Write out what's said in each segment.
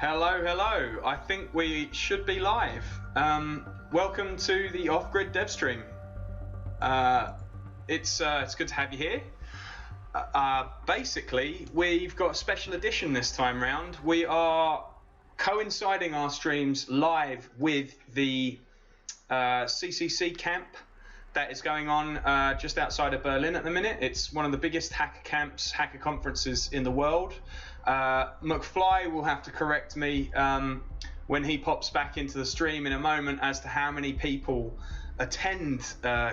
Hello, hello. I think we should be live. Welcome to the Off-Grid Dev Stream. It's good to have you here. Basically, we've got a special edition this time round. We are coinciding our streams live with the CCCamp that is going on just outside of Berlin at the minute. It's one of the biggest hacker camps, hacker conferences in the world. McFly will have to correct me when he pops back into the stream in a moment as to how many people attend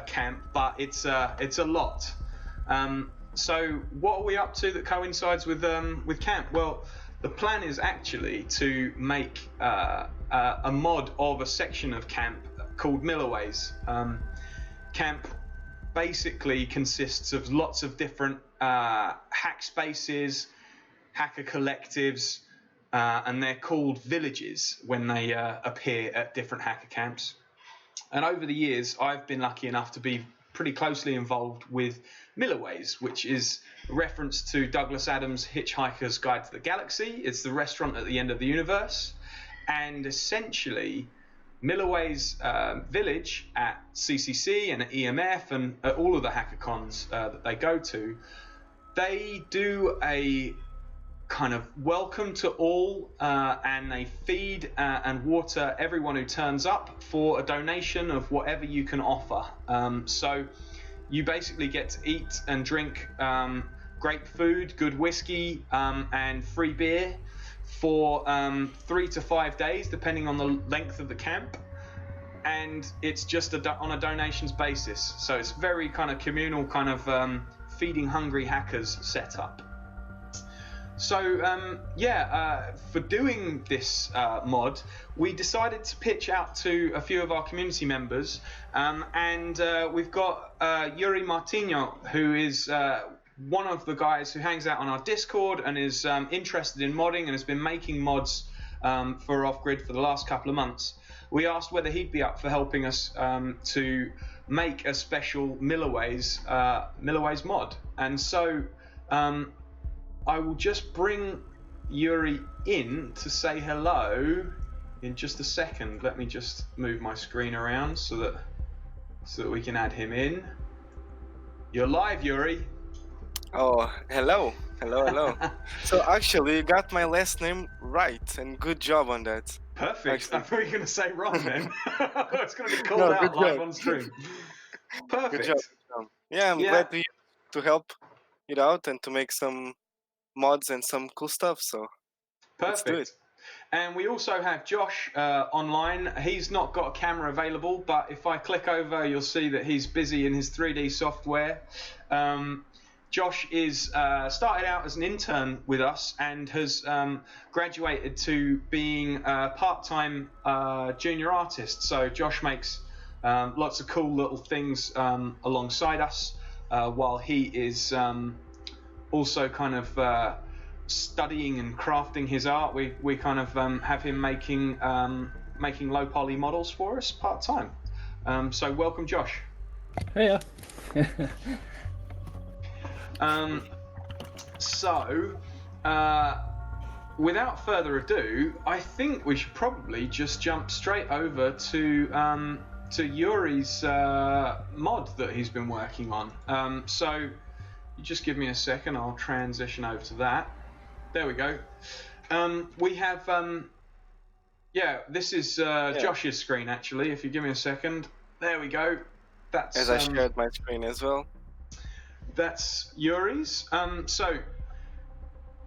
camp, but it's a lot. So what are we up to that coincides with camp? Well, the plan is actually to make a mod of a section of camp called Milliways. Camp basically consists of lots of different hack spaces, hacker collectives, and they're called villages when they appear at different hacker camps. And over the years, I've been lucky enough to be pretty closely involved with Milliways, which is a reference to Douglas Adams' Hitchhiker's Guide to the Galaxy. It's the restaurant at the end of the universe. And essentially, Milliways village at CCC and at EMF and at all of the hackercons that they go to, they do a kind of welcome to all, and they feed and water everyone who turns up for a donation of whatever you can offer. So you basically get to eat and drink great food, good whiskey, and free beer for 3 to 5 days, depending on the length of the camp. And it's just on a donations basis. So it's very kind of communal, kind of feeding hungry hackers setup. So for doing this mod, we decided to pitch out to a few of our community members, and we've got Yuri Martinho, who is one of the guys who hangs out on our Discord and is interested in modding and has been making mods for Off-Grid for the last couple of months. We asked whether he'd be up for helping us to make a special Milliways mod, and so I will just bring Yuri in to say hello in just a second. Let me just move my screen around so that we can add him in. You're live, Yuri. Oh, hello. So actually, you got my last name right, and good job on that. Perfect. I thought you were going to say wrong then. It's going to be called out live on stream. Perfect. Good job. Yeah, I'm glad to help it out and to make some mods and some cool stuff. So let's do it. And we also have Josh online. He's not got a camera available, but if I click over, you'll see that he's busy in his 3D software. Josh is started out as an intern with us and has graduated to being a part-time junior artist. So Josh makes lots of cool little things alongside us while he is also kind of studying and crafting his art. We kind of have him making low poly models for us part-time. So welcome, Josh. Hey. Without further ado, I think we should probably just jump straight over to Yuri's mod that he's been working on. So you just give me a second, I'll transition over to that. There we go. We have this is Josh's screen actually. If you give me a second, there we go. That's as I shared my screen as well. That's Yuri's. So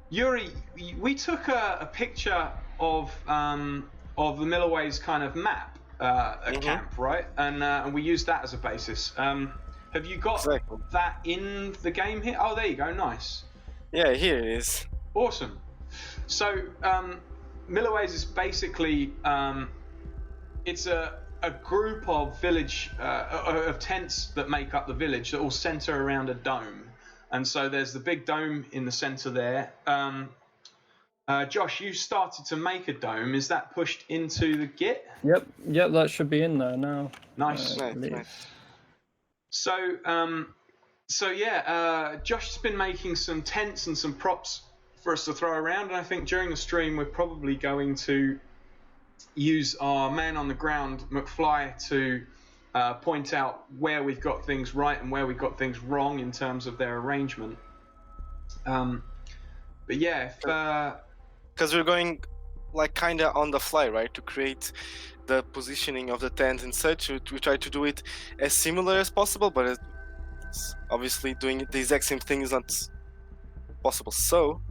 Yuri, we took a picture of the Milliways kind of map at camp, right? And we used that as a basis. Have you got that in the game here? Oh, there you go. Nice. Yeah, here it is. Awesome. So Milliways is basically it's a group of village of tents that make up the village that all center around a dome, and so there's the big dome in the center there. Josh, you started to make a dome. Is that pushed into the Git? Yep, that should be in there now. Nice. Nice. So Josh has been making some tents and some props for us to throw around, and I think during the stream we're probably going to use our man on the ground, McFly, to point out where we've got things right and where we've got things wrong in terms of their arrangement. But yeah, because we're going like kind of on the fly, right, to create the positioning of the tent and such. We try to do it as similar as possible, but it's obviously doing the exact same thing is not possible. So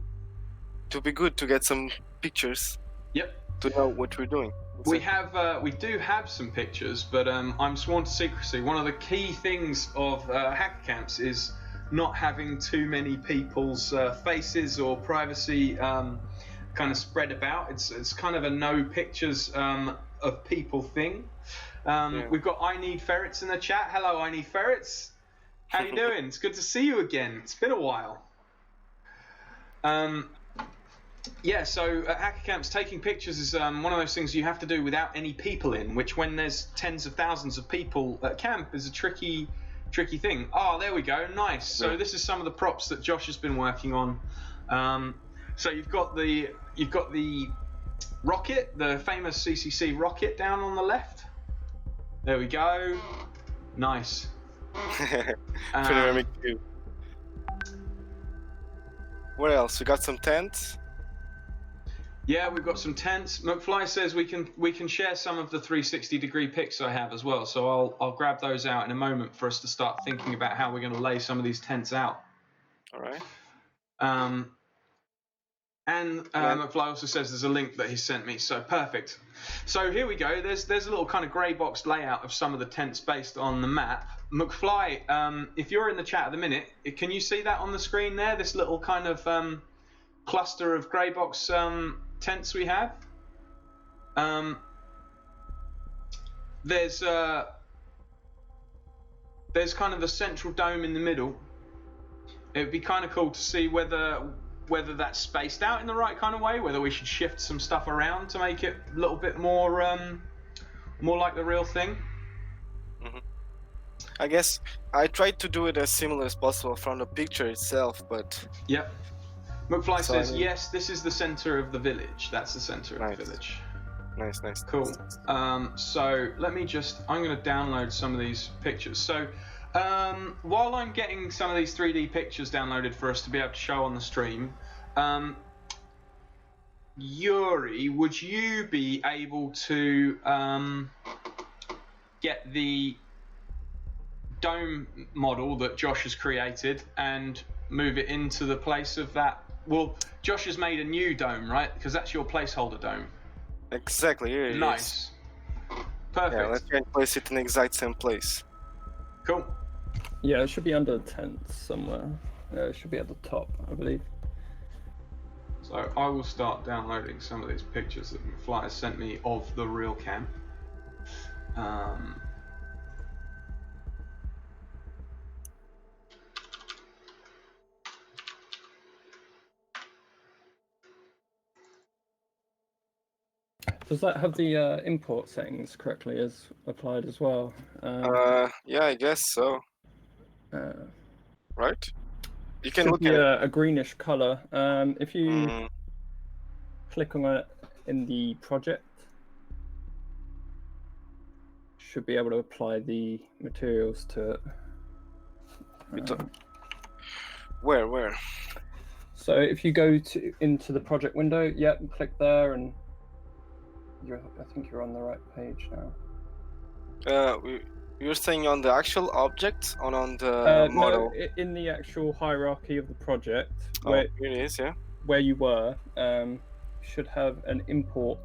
it would be good to get some pictures. Yep. To know what we're doing. We do have some pictures, but I'm sworn to secrecy. One of the key things of hacker camps is not having too many people's faces or privacy kind of spread about. It's kind of a no pictures of people thing. We've got I Need Ferrets in the chat. Hello, I Need Ferrets. How you doing? It's good to see you again. It's been a while. Yeah, so at hacker camps, taking pictures is one of those things you have to do without any people in, which when there's tens of thousands of people at camp is a tricky thing. Oh, there we go. Nice. So this is some of the props that Josh has been working on. So you've got the rocket, the famous CCC rocket down on the left. There we go. Nice. Panoramic view. What else? We got some tents. Yeah, we've got some tents. McFly says we can share some of the 360-degree pics I have as well. So I'll grab those out in a moment for us to start thinking about how we're going to lay some of these tents out. All right. McFly also says there's a link that he sent me. So perfect. So here we go. There's a little kind of grey box layout of some of the tents based on the map. McFly, if you're in the chat at the minute, can you see that on the screen there? This little kind of cluster of grey box tents we have. There's kind of the central dome in the middle. It would be kind of cool to see whether that's spaced out in the right kind of way, whether we should shift some stuff around to make it a little bit more like the real thing. Mm-hmm. I guess I tried to do it as similar as possible from the picture itself, but yep. McFly says, yes, this is the center of the village. That's the center of the village. Nice. Cool. So I'm going to download some of these pictures. So while I'm getting some of these 3D pictures downloaded for us to be able to show on the stream, Yuri, would you be able to get the dome model that Josh has created and move it into the place of that? Well, Josh has made a new dome, right? Because that's your placeholder dome. Exactly. Here it nice. Is. Perfect. Yeah, let's try and place it in the exact same place. Cool. Yeah, it should be under the tent somewhere. It should be at the top, I believe. So I will start downloading some of these pictures that McFly has sent me of the real camp. Does that have the import settings correctly as applied as well? Yeah, I guess so. Right? You can look at a greenish color. If you click on it in the project, should be able to apply the materials to it. Where? So if you go into the project window, click there, and I think you're on the right page now. You're saying on the actual object or on the model? No, in the actual hierarchy of the project. Here it is, yeah. Where you were, should have an import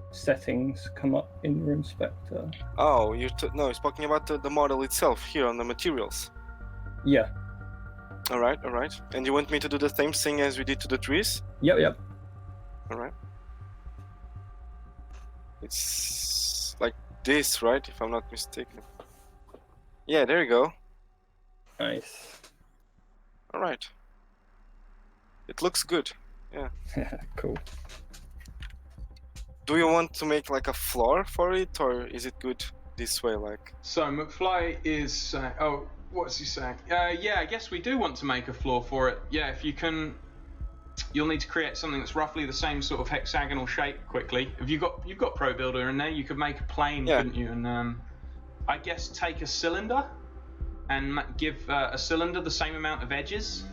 settings come up in your inspector. Oh, no, he's talking about the model itself here on the materials. Yeah. All right. And you want me to do the same thing as we did to the trees? Yep. All right. It's like this, right? If I'm not mistaken. Yeah, there you go. Nice. All right. It looks good. Yeah. Cool. Do you want to make like a floor for it, or is it good this way? Like. So McFly is saying, what's he saying? Yeah, I guess we do want to make a floor for it. Yeah, if you can you'll need to create something that's roughly the same sort of hexagonal shape quickly. Have you've got Pro Builder in there? You could make a plane, couldn't you? And I guess take a cylinder and give a cylinder the same amount of edges.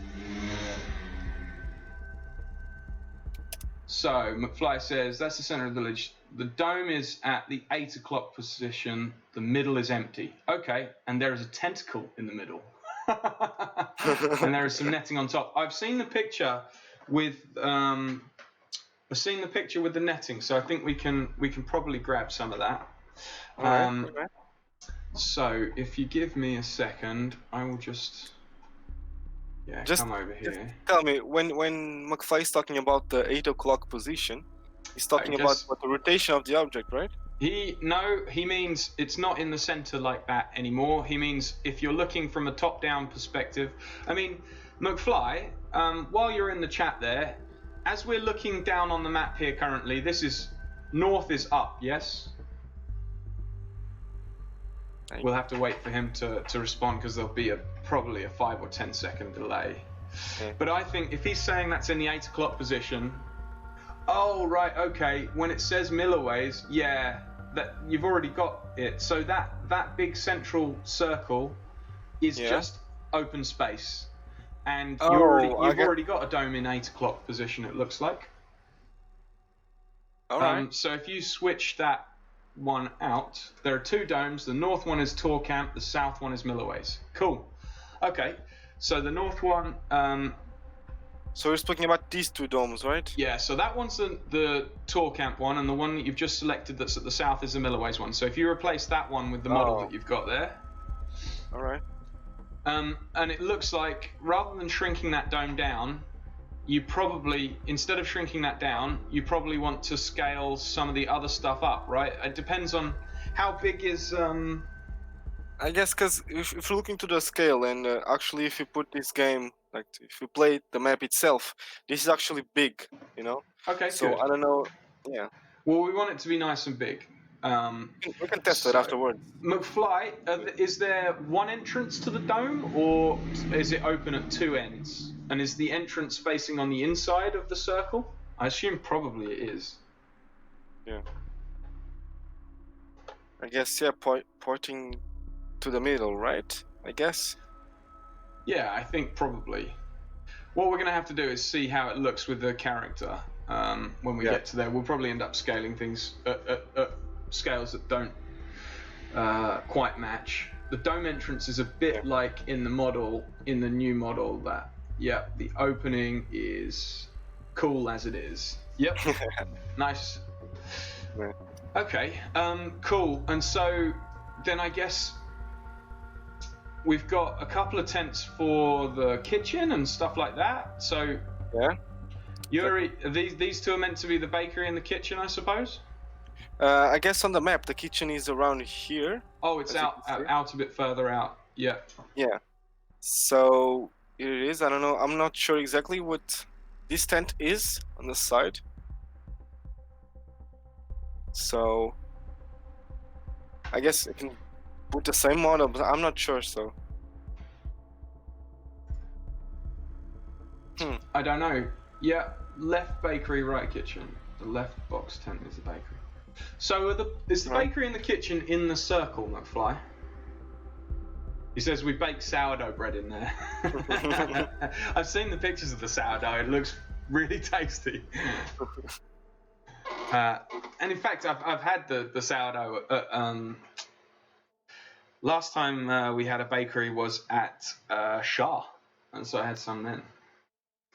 So McFly says that's the center of the village. The dome is at the 8 o'clock position. The middle is empty. Okay, and there is a tentacle in the middle. And there is some netting on top. I've seen the picture with the netting, so I think we can probably grab some of that. Alright. So if you give me a second, I will just come over here. Tell me, when McFly is talking about the 8 o'clock position, he's talking about the rotation of the object, right? He means it's not in the center like that anymore. He means if you're looking from a top-down perspective. I mean, McFly, while you're in the chat there, as we're looking down on the map here currently, this is north is up, yes? We'll have to wait for him to respond because there'll be probably a 5 or 10 second delay. Okay. But I think if he's saying that's in the 8 o'clock position, oh right, okay. When it says Milliways, that you've already got it. So that big central circle is just open space, and you've already got a dome in 8 o'clock position. It looks like. All right. So if you switch that one out, there are 2 domes. The north one is CCCamp, the south one is Milliways. Cool. Okay, so the north one. So we're speaking about these 2 domes, right? Yeah. So that one's the CCCamp one, and the one that you've just selected that's at the south is the Milliways one. So if you replace that one with the model that you've got there. All right. And it looks like rather than shrinking that dome down, you probably, instead of shrinking that down, you probably want to scale some of the other stuff up, right? It depends on how big is. I guess because if you're looking to the scale, and actually if you put this game, like if you play the map itself, this is actually big, you know? Okay, so good. I don't know, yeah. Well, we want it to be nice and big. We can test it afterwards. McFly, is there one entrance to the dome, or is it open at 2 ends? And is the entrance facing on the inside of the circle? I assume probably it is. Yeah. I guess, pointing to the middle, right? I guess. Yeah, I think probably. What we're going to have to do is see how it looks with the character when we get to there. We'll probably end up scaling things at scales that don't quite match. The dome entrance is a bit like in the new model that, the opening is cool as it is. Yep. Nice. Yeah. Okay, cool. And so then I guess we've got a couple of tents for the kitchen and stuff like that. So Yuri, these 2 are meant to be the bakery and the kitchen, I suppose? I guess on the map, the kitchen is around here. Oh, it's out a bit further out. Yeah. Yeah. So here it is. I don't know. I'm not sure exactly what this tent is on the side. So I guess I can put the same model, but I'm not sure. So I don't know. Yeah, left bakery, right kitchen. The left box tent is the bakery. So is the bakery and the kitchen in the circle, McFly? He says we bake sourdough bread in there. I've seen the pictures of the sourdough. It looks really tasty. And in fact, I've had the sourdough. Last time we had a bakery was at Shah, and so I had some then.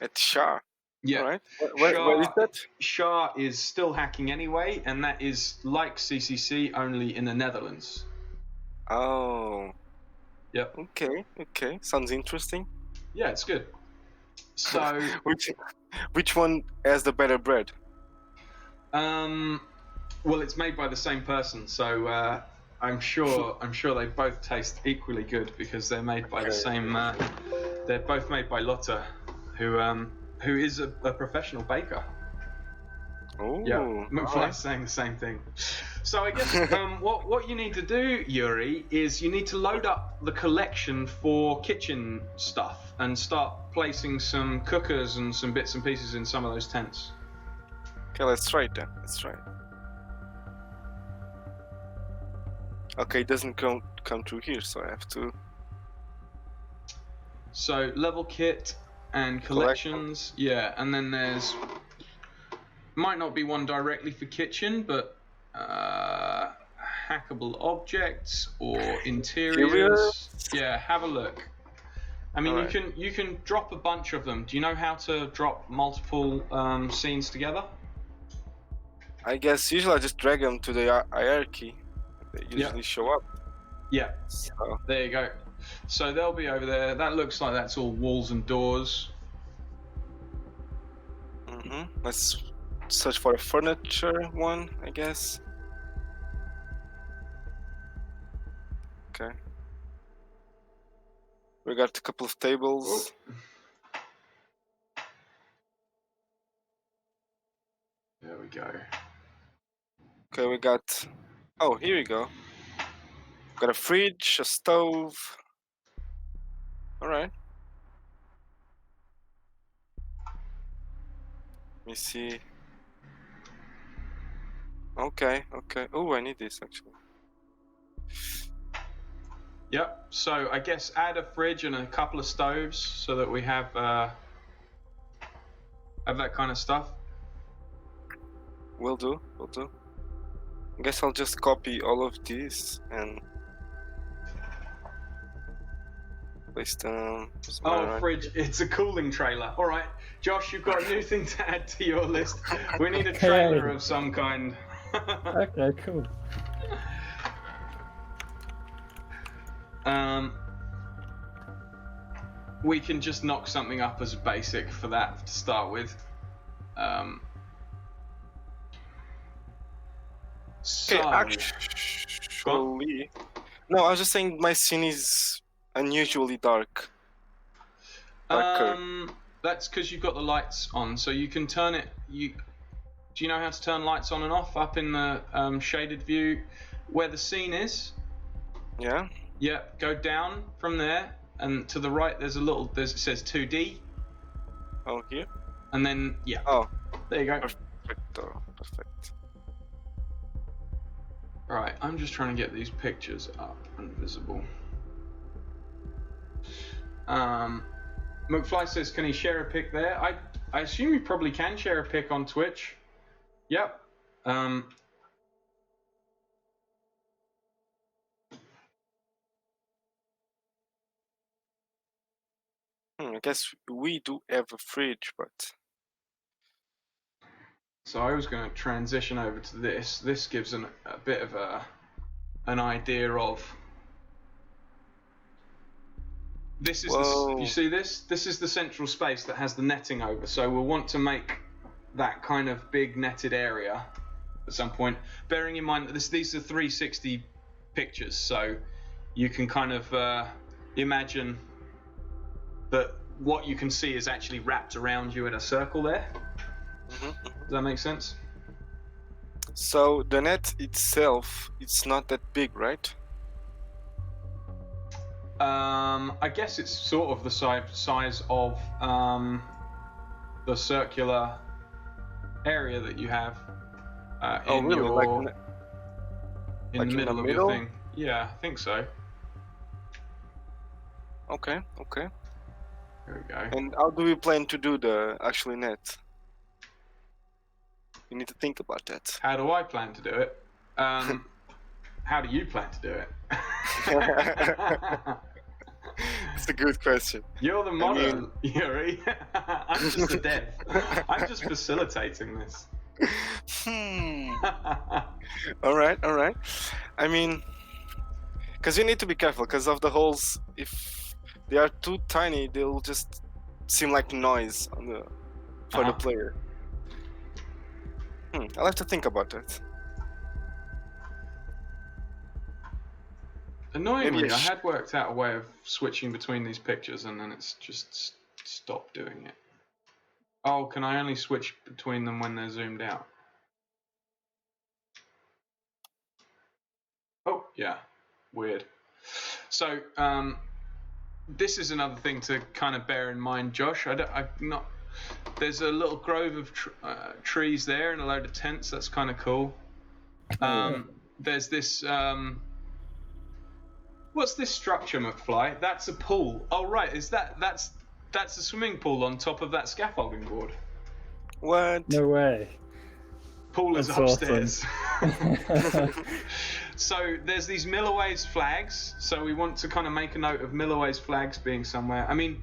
At Shah. Yeah. Right. Where is that? Shah is still hacking anyway, and that is like CCC, only in the Netherlands. Oh. Yep. Okay. Sounds interesting. Yeah, it's good. So which one has the better bread? Well, it's made by the same person, so I'm sure they both taste equally good because they're made by the same. They're both made by Lotte, who is a professional baker. Oh, yeah, McFly's saying the same thing. So I guess what you need to do, Yuri, is you need to load up the collection for kitchen stuff and start placing some cookers and some bits and pieces in some of those tents. Okay, let's try it then. Let's try it. Okay, it doesn't come through here, so I have to. So level kit and collections, yeah, and then there's might not be one directly for kitchen, but hackable objects or interiors. Yeah, have a look. I mean, you can drop a bunch of them. Do you know how to drop multiple scenes together? I guess usually I just drag them to the hierarchy. They usually show up. Yeah. So. There you go. So they'll be over there. That looks like that's all walls and doors. Let's search for a furniture one, I guess. Okay. We got a couple of tables. Oh. There we go. Okay, we got. Oh, here we go. Got a fridge, a stove. All right. Let me see. Okay. Oh, I need this actually. Yep. So I guess add a fridge and a couple of stoves so that we have that kind of stuff. Will do. I guess I'll just copy all of these and place them. Oh, fridge! It's a cooling trailer. All right, Josh, you've got a new thing to add to your list. We need a trailer of some kind. Okay, cool. We can just knock something up as a basic for that to start with. Okay, actually, no, I was just saying my scene is unusually dark. Darker. That's because you've got the lights on, so you can turn it. Do you know how to turn lights on and off up in the shaded view where the scene is? Yeah. Yeah. Go down from there, and to the right there's a little. It says 2D. Oh, here. And then yeah. Oh, there you go. Perfect. Right, I'm just trying to get these pictures up and visible. McFly says, can he share a pic there? I assume you probably can share a pic on Twitch. Yep. I guess we do have a fridge, but... So I was going to transition over to this. This gives a bit of an idea of... This is you see this? This is the central space that has the netting over. So we'll want to make that kind of big netted area at some point. Bearing in mind that these are 360 pictures, so you can kind of imagine that what you can see is actually wrapped around you in a circle there. Does that make sense? So the net itself, it's not that big, right? I guess it's sort of the size of the circular area that you have in the middle of your thing. Yeah, I think so. Okay. Here we go. And how do we plan to do the actual net? You need to think about that. How do I plan to do it? How do you plan to do it? It's a good question. You're the model, Yuri. I'm just the dev. I'm just facilitating this. All right. I mean, because you need to be careful because of the holes. If they are too tiny, they'll just seem like noise for the player. I'll have to think about that. Annoyingly, I had worked out a way of switching between these pictures and then it's just stopped doing it. Oh, can I only switch between them when they're zoomed out? Oh, yeah. Weird. So, this is another thing to kind of bear in mind, Josh. There's a little grove of trees there and a load of tents. That's kind of cool. There's this. What's this structure, McFly? That's a pool. Oh right, that's a swimming pool on top of that scaffolding board. What? No way. Pool is That's upstairs. awesome. So there's these Milliways flags. So we want to kind of make a note of Milliways flags being somewhere. I mean,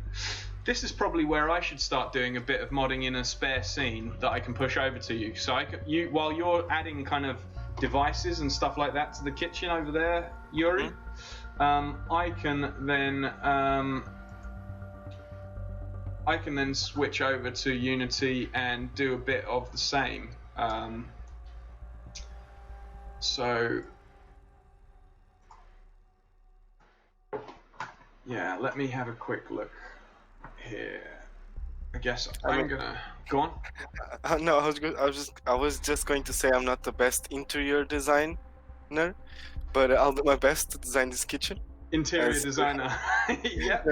this is probably where I should start doing a bit of modding in a spare scene that I can push over to you. So while you're adding kind of devices and stuff like that to the kitchen over there, Yuri, I can then switch over to Unity and do a bit of the same. So yeah, let me have a quick look here. I guess I'm gonna go on. No, I was just going to say I'm not the best interior designer, but I'll do my best to design this kitchen. Interior designer. Yeah.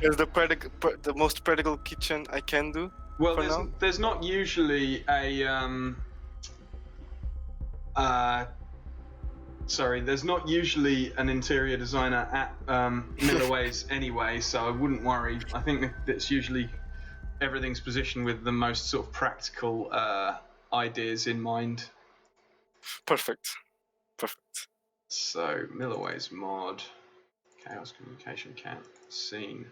It's the most practical kitchen I can do. Well, there's not usually a there's not usually an interior designer at Milliways anyway, so I wouldn't worry. I think that's usually everything's positioned with the most sort of practical ideas in mind. Perfect. So Milliways mod, Chaos Communication Camp scene.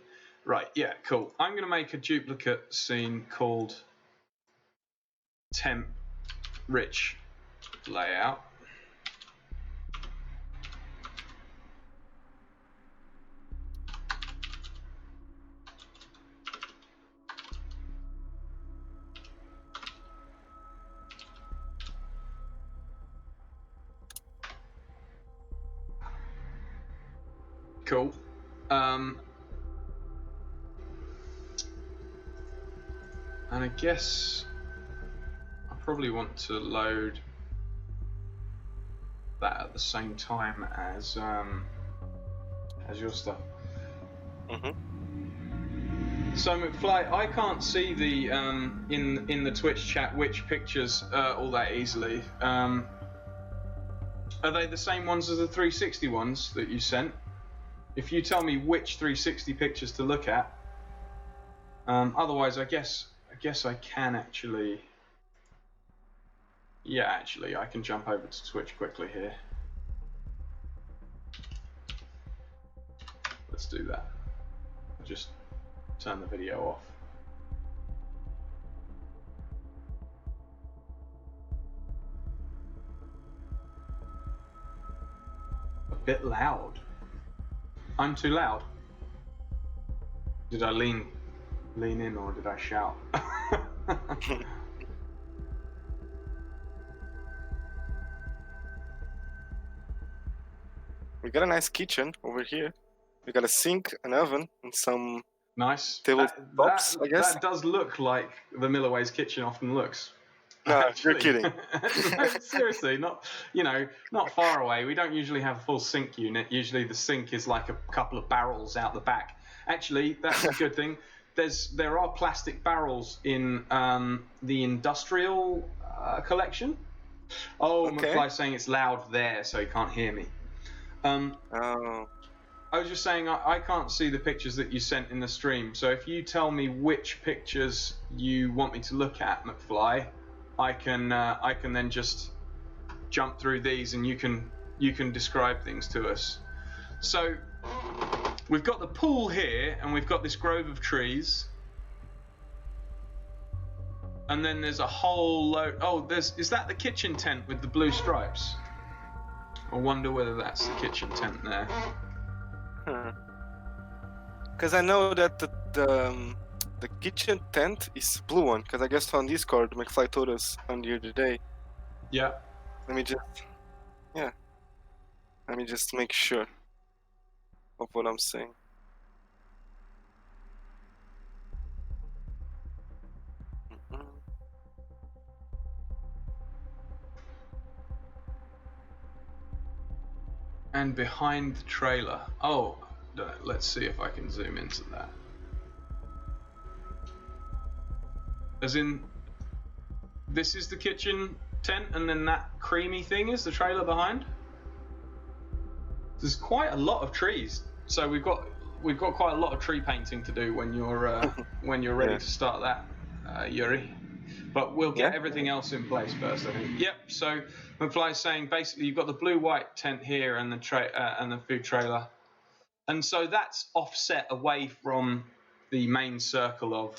Right, yeah, cool. I'm going to make a duplicate scene called Temp Rich Layout. Cool. And I guess I probably want to load that at the same time as your stuff. So McFly, I can't see the in the Twitch chat which pictures all that easily. Are they the same ones as the 360 ones that you sent? If you tell me which 360 pictures to look at, otherwise I guess I can actually. Yeah, actually, I can jump over to Twitch quickly here. Let's do that. I'll just turn the video off. A bit loud. I'm too loud. Did I lean in or did I shout? We got a nice kitchen over here. We got a sink, an oven, and some nice tabletops, I guess. That does look like the Milliways kitchen often looks. No, you're kidding. No, seriously, not far away. We don't usually have a full sink unit. Usually the sink is like a couple of barrels out the back. Actually, that's a good thing. There are plastic barrels in the industrial collection. Oh, okay. McFly's saying it's loud there, so he can't hear me. I was just saying I can't see the pictures that you sent in the stream. So if you tell me which pictures you want me to look at, McFly, I can then just jump through these and you can describe things to us. So we've got the pool here and we've got this grove of trees. And then there's a whole load. Oh, is that the kitchen tent with the blue stripes? I wonder whether that's the kitchen tent there. Because I know that the kitchen tent is blue one. Because I guess on Discord, McFly told us on the other day. Yeah. Let me just make sure of what I'm saying. And behind the trailer. Oh, let's see if I can zoom into that. As in, this is the kitchen tent, and then that creamy thing is the trailer behind. There's quite a lot of trees, so we've got quite a lot of tree painting to do when you're ready to start that, Yuri. But we'll get everything else in place first, I think. Yep. So McFly's saying basically you've got the blue-white tent here and the food trailer, and so that's offset away from the main circle of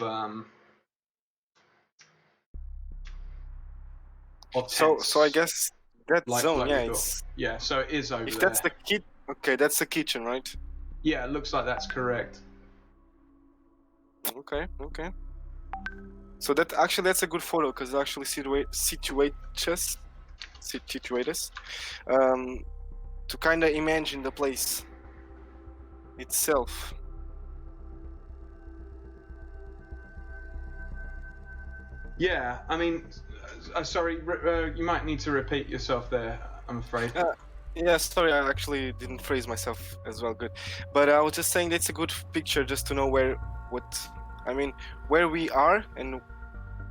tents. So I guess that zone, yeah. So it is over there. If that's the okay, that's the kitchen, right? Yeah, it looks like that's correct. Okay. So that's a good photo because it actually situates us to kind of imagine the place itself. Yeah, I mean, sorry, you might need to repeat yourself there, I'm afraid. Yeah, sorry, I actually didn't phrase myself as well good. But I was just saying that's a good picture just to know where we are and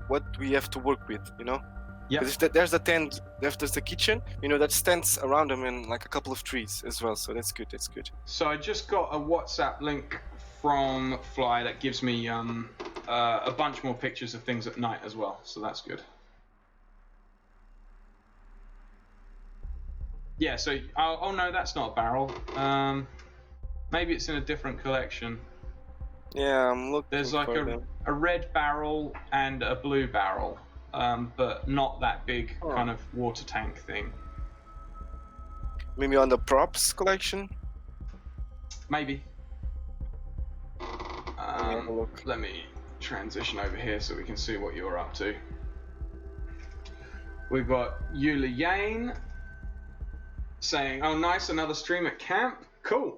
what we have to work with, you know? Yeah. Because there's the tent, there's the kitchen, you know, that stands around them and like a couple of trees as well, so that's good. So I just got a WhatsApp link from Fly that gives me a bunch more pictures of things at night as well, so that's good. Yeah, so, oh no, that's not a barrel. Maybe it's in a different collection. Yeah, I'm looking. There's like a red barrel and a blue barrel, but not that big kind of water tank thing. Maybe on the props collection? Maybe. Let me transition over here so we can see what you're up to. We've got Yuli Yane saying, "Oh, nice, another stream at camp. Cool.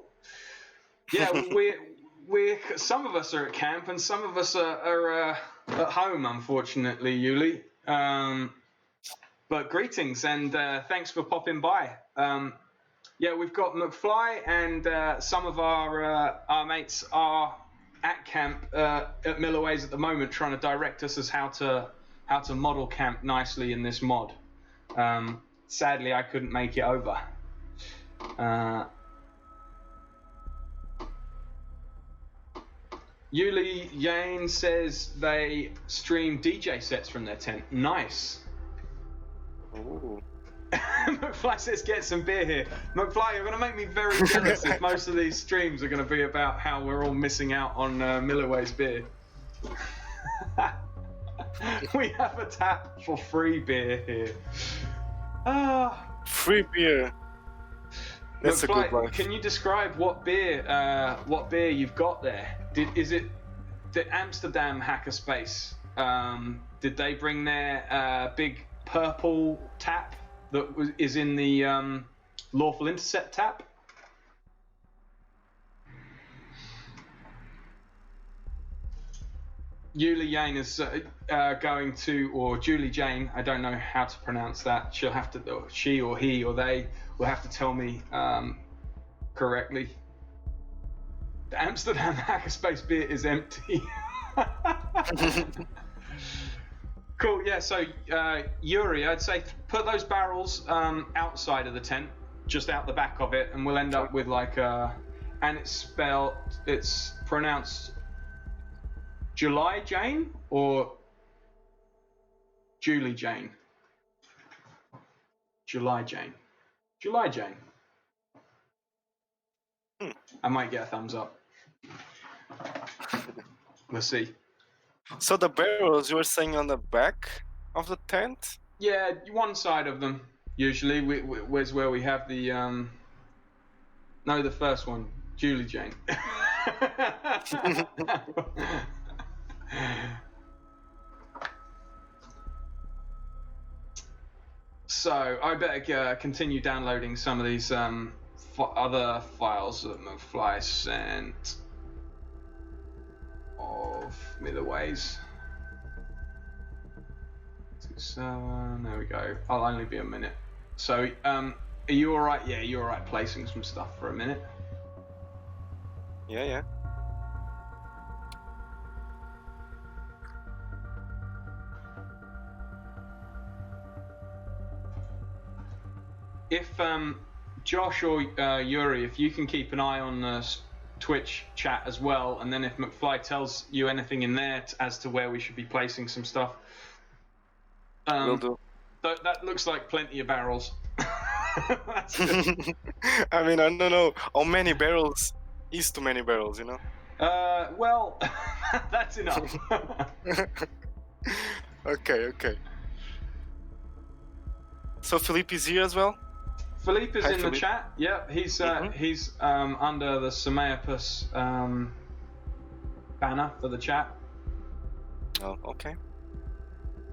Yeah, we're some of us are at camp and some of us are at home, unfortunately, Yuli. But greetings and thanks for popping by. Yeah, we've got McFly and some of our mates are at camp at Milliways at the moment, trying to direct us as how to model camp nicely in this mod. Sadly, I couldn't make it over. Yuli Yane says they stream DJ sets from their tent. Nice. Ooh. McFly says get some beer here. McFly, you're going to make me very jealous if most of these streams are going to be about how we're all missing out on Milliways beer. We have a tap for free beer here. Free beer. That's McFly, a good one. Can you describe what beer you've got there? Is it the Amsterdam Hackerspace? Did they bring their big purple tap that is in the Lawful Intercept tap? Julie Jane is going to, or Julie Jane, I don't know how to pronounce that. She'll have to, or she or he or they will have to tell me correctly. The Amsterdam Hackerspace beer is empty. Cool, yeah, so Yuri, I'd say put those barrels outside of the tent, just out the back of it, and we'll end up with like and it's pronounced July Jane or Julie Jane? July Jane. July Jane. I might get a thumbs up. Let's see. So the barrels you were saying on the back of the tent? Yeah, one side of them usually. Where's where we have the no, the first one, Julie Jane. So I better continue downloading some of these other files that McFly sent of Milliways. 27, there we go. I'll only be a minute. So, are you alright? Yeah, you're alright placing some stuff for a minute. Yeah. If Josh or Yuri, if you can keep an eye on the Twitch chat as well, and then if McFly tells you anything in there as to where we should be placing some stuff, Will do. That looks like plenty of barrels. That's good. I mean, I don't know how many barrels is too many barrels, you know? Well, that's enough. Okay. So Philippe is here as well? Philippe is Hi, in Philippe. the chat. Yeah, he's under the Semeopus banner for the chat. Oh, okay.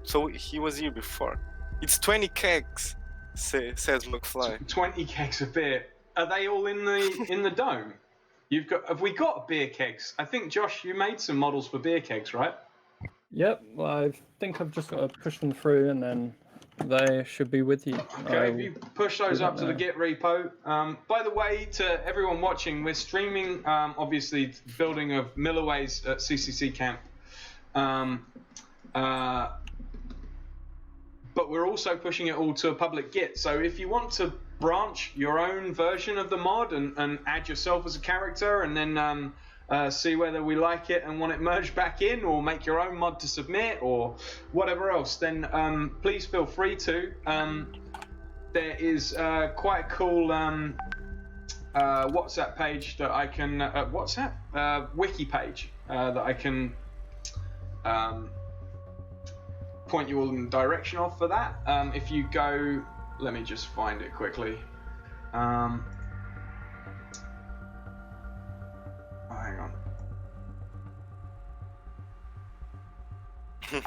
So he was here before. It's 20 kegs, says McFly. 20 kegs of beer. Are they all in the dome? Have we got beer kegs? I think Josh, you made some models for beer kegs, right? Yep. Well, I think I've just got to push them through, and then they should be with you. Okay, if you push those up to the Git repo. By the way, to everyone watching, we're streaming, obviously, building of Milliways at CCCamp. But we're also pushing it all to a public Git. So if you want to branch your own version of the mod and add yourself as a character, and then see whether we like it and want it merged back in, or make your own mod to submit, or whatever else, then please feel free to. There is quite a cool WhatsApp page that I can wiki page that I can point you all in the direction of for that. If you go, let me just find it quickly. Hang on.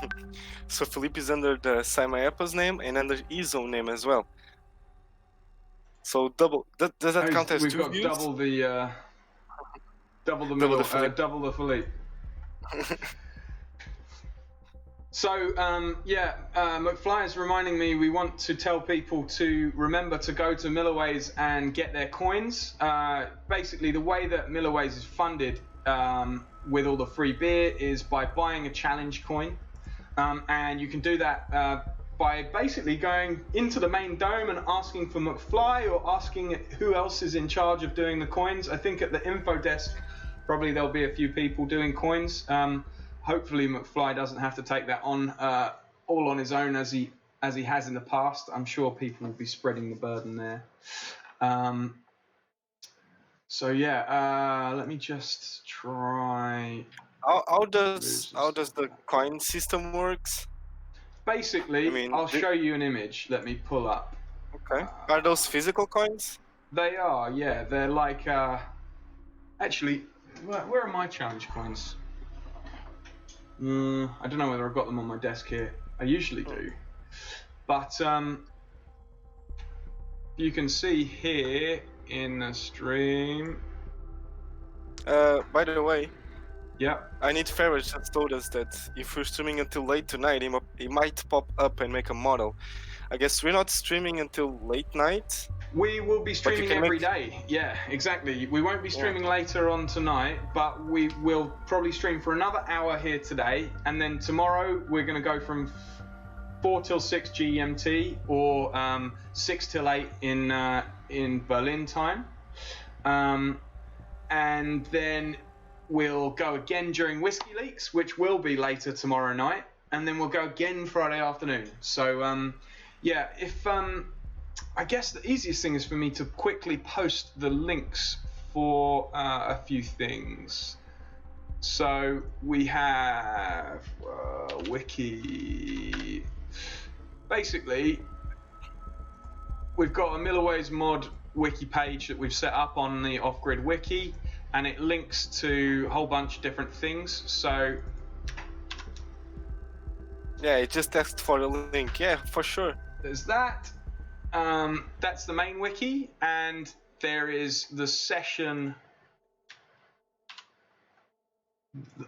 So Philippe is under the Semeopus name and under his own name as well. So double. Does that count as We've two got views? double the Philippe. So McFly is reminding me we want to tell people to remember to go to Milliways and get their coins. Basically, the way that Milliways is funded with all the free beer is by buying a challenge coin, and you can do that by basically going into the main dome and asking for McFly, or asking who else is in charge of doing the coins. I think at the info desk probably there'll be a few people doing coins. Hopefully McFly doesn't have to take that on all on his own as he has in the past. I'm sure people will be spreading the burden there. So yeah, let me just try. How does the coin system works? Basically, I'll show you an image. Let me pull up. Okay. Are those physical coins? They are, yeah. They're like actually, where are my challenge coins? I don't know whether I've got them on my desk here. I usually do. But you can see here in the stream. By the way, I need Ferris just told us that if we're streaming until late tonight, he might pop up and make a model. I guess we're not streaming until late night. We will be streaming every day. Yeah, exactly. We won't be streaming later on tonight, but we will probably stream for another hour here today, and then tomorrow we're going to go from 4 till 6 GMT, or 6 till 8 in Berlin time, and then we'll go again during Whiskey Leaks, which will be later tomorrow night, and then we'll go again Friday afternoon. So if I guess the easiest thing is for me to quickly post the links for a few things. So we have wiki. Basically, we've got a Milliways mod wiki page that we've set up on the Off-Grid wiki, and it links to a whole bunch of different things. So yeah, it just asked for the link. Yeah, for sure. There's that. That's the main wiki, and there is the session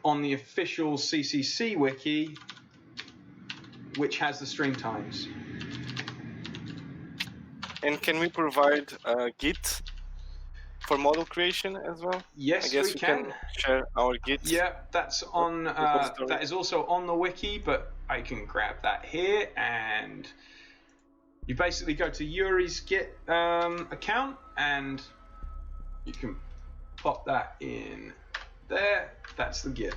on the official CCC wiki, which has the stream times. And can we provide Git? for model creation as well? Yes, I guess we can. Share our Git. Yeah, that's on. That is also on the wiki, but I can grab that here, and you basically go to Yuri's Git account, and you can pop that in there. That's the Git.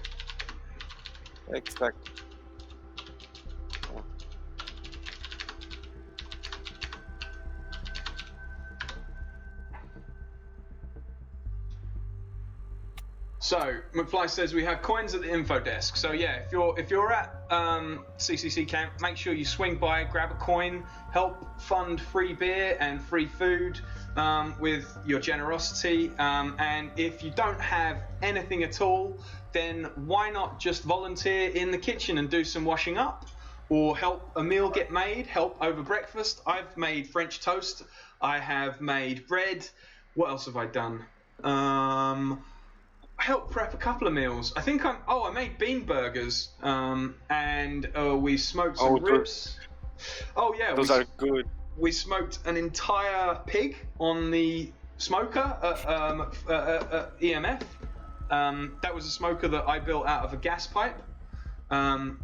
Exactly. So McFly says we have coins at the info desk. So yeah, if you're at CCCamp, make sure you swing by, grab a coin, help fund free beer and free food with your generosity. And if you don't have anything at all, then why not just volunteer in the kitchen and do some washing up, or help a meal get made, help over breakfast. I've made French toast. I have made bread. What else have I done? Help prep a couple of meals. I think I made bean burgers, and we smoked some ribs. Oh yeah, those are good. We smoked an entire pig on the smoker at EMF. That was a smoker that I built out of a gas pipe.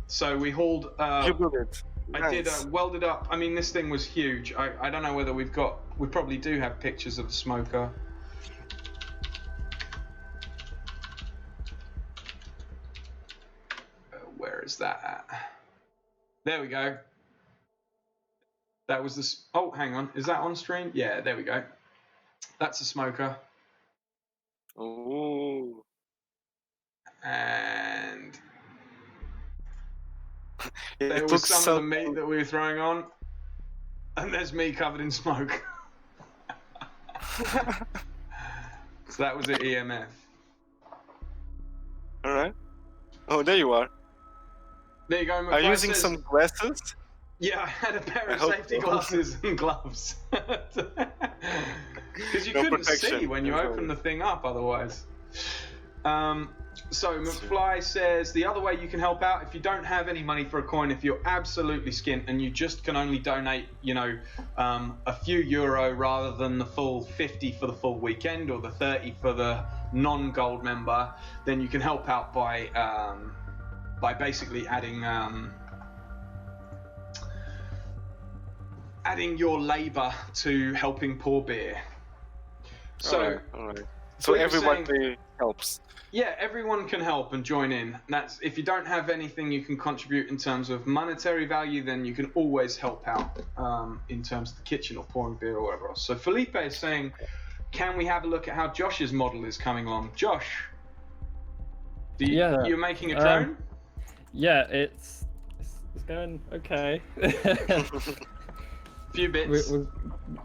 So we hauled. You built it. I did welded up. I mean, this thing was huge. I don't know whether we probably do have pictures of the smoker. Where is that at? There we go. That was this. Oh, hang on. Is that on stream? Yeah, there we go. That's a smoker. Ooh. And there was some of the meat that we were throwing on. And there's me covered in smoke. So that was at EMF. Alright. Oh, there you are. There you go. Are you using some glasses? Yeah, I had a pair of safety glasses and gloves. Because you couldn't see when you opened the thing up otherwise. So McFly says the other way you can help out, if you don't have any money for a coin, if you're absolutely skint and you just can only donate, a few euro rather than the full 50 for the full weekend or the 30 for the non-gold member, then you can help out by basically adding your labour to helping pour beer. So, all right. So everybody helps. Yeah, everyone can help and join in. That's if you don't have anything you can contribute in terms of monetary value, then you can always help out in terms of the kitchen or pouring beer or whatever else. So Felipe is saying, can we have a look at how Josh's model is coming along? Josh, you're making a drone? Yeah, it's going okay. Few bits.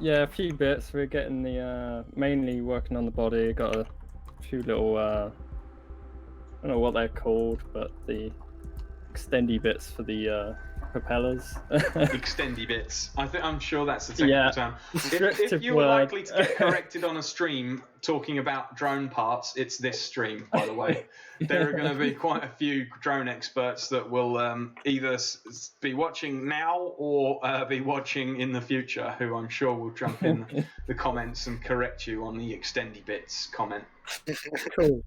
A few bits. We're getting the mainly working on the body. Got a few little I don't know what they're called, but the extendy bits for the propellers. Extendy bits. I'm sure that's the technical term. If you were word. likely to get corrected on a stream talking about drone parts, it's this stream, by the way. There are going to be quite a few drone experts that will either be watching now or be watching in the future, who I'm sure will jump in the comments and correct you on the extendy bits comment. Cool.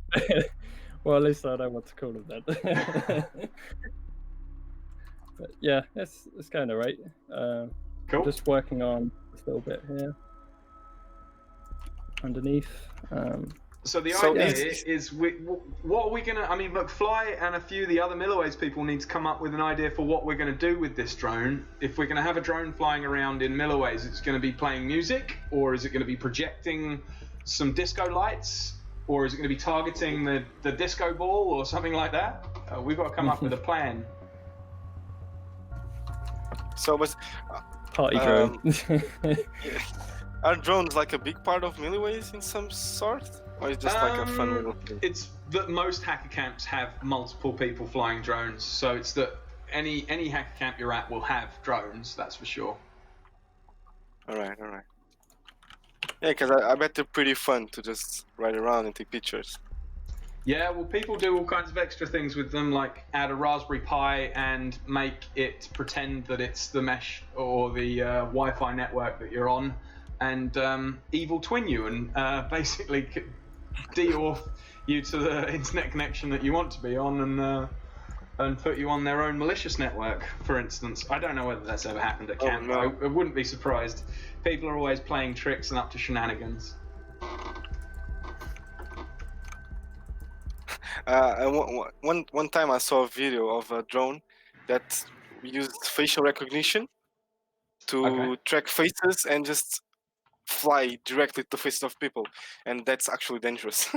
Well, at least I know what to call them then. But yeah, it's going alright. Cool. Just working on this little bit here underneath. So the idea is, what are we gonna? I mean, McFly and a few of the other Milliways people need to come up with an idea for what we're gonna do with this drone. If we're gonna have a drone flying around in Milliways, it's gonna be playing music, or is it gonna be projecting some disco lights, or is it gonna be targeting the disco ball or something like that? We've got to come up with a plan. So was party drone. Are drones like a big part of Milliways in some sort? Or is it just like a fun little thing? It's that most hacker camps have multiple people flying drones, so it's that any hacker camp you're at will have drones, that's for sure. Alright. Yeah, because I bet they're pretty fun to just ride around and take pictures. Yeah, well, people do all kinds of extra things with them, like add a Raspberry Pi and make it pretend that it's the mesh or the Wi-Fi network that you're on. and evil twin you and basically de-auth you to the internet connection that you want to be on and put you on their own malicious network, for instance. I don't know whether that's ever happened at camp. no. I wouldn't be surprised. People are always playing tricks and up to shenanigans. One time I saw a video of a drone that used facial recognition to track faces and just fly directly to the faces of people, and that's actually dangerous.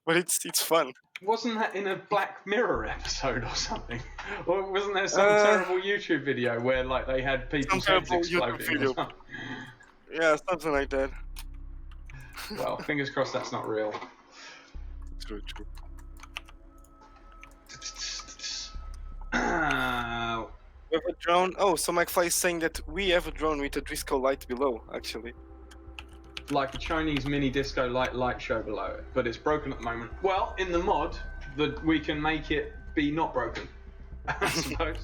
But it's fun. Wasn't that in a Black Mirror episode or something? Or wasn't there some terrible YouTube video where like they had people's heads exploding or something? Yeah, something like that. Well, fingers crossed that's not real. True. Uh, We have a drone. Oh, so McFly is saying that we have a drone with a disco light below, actually. like a Chinese mini disco light show below it, but it's broken at the moment. Well, in the mod, we can make it be not broken, I suppose.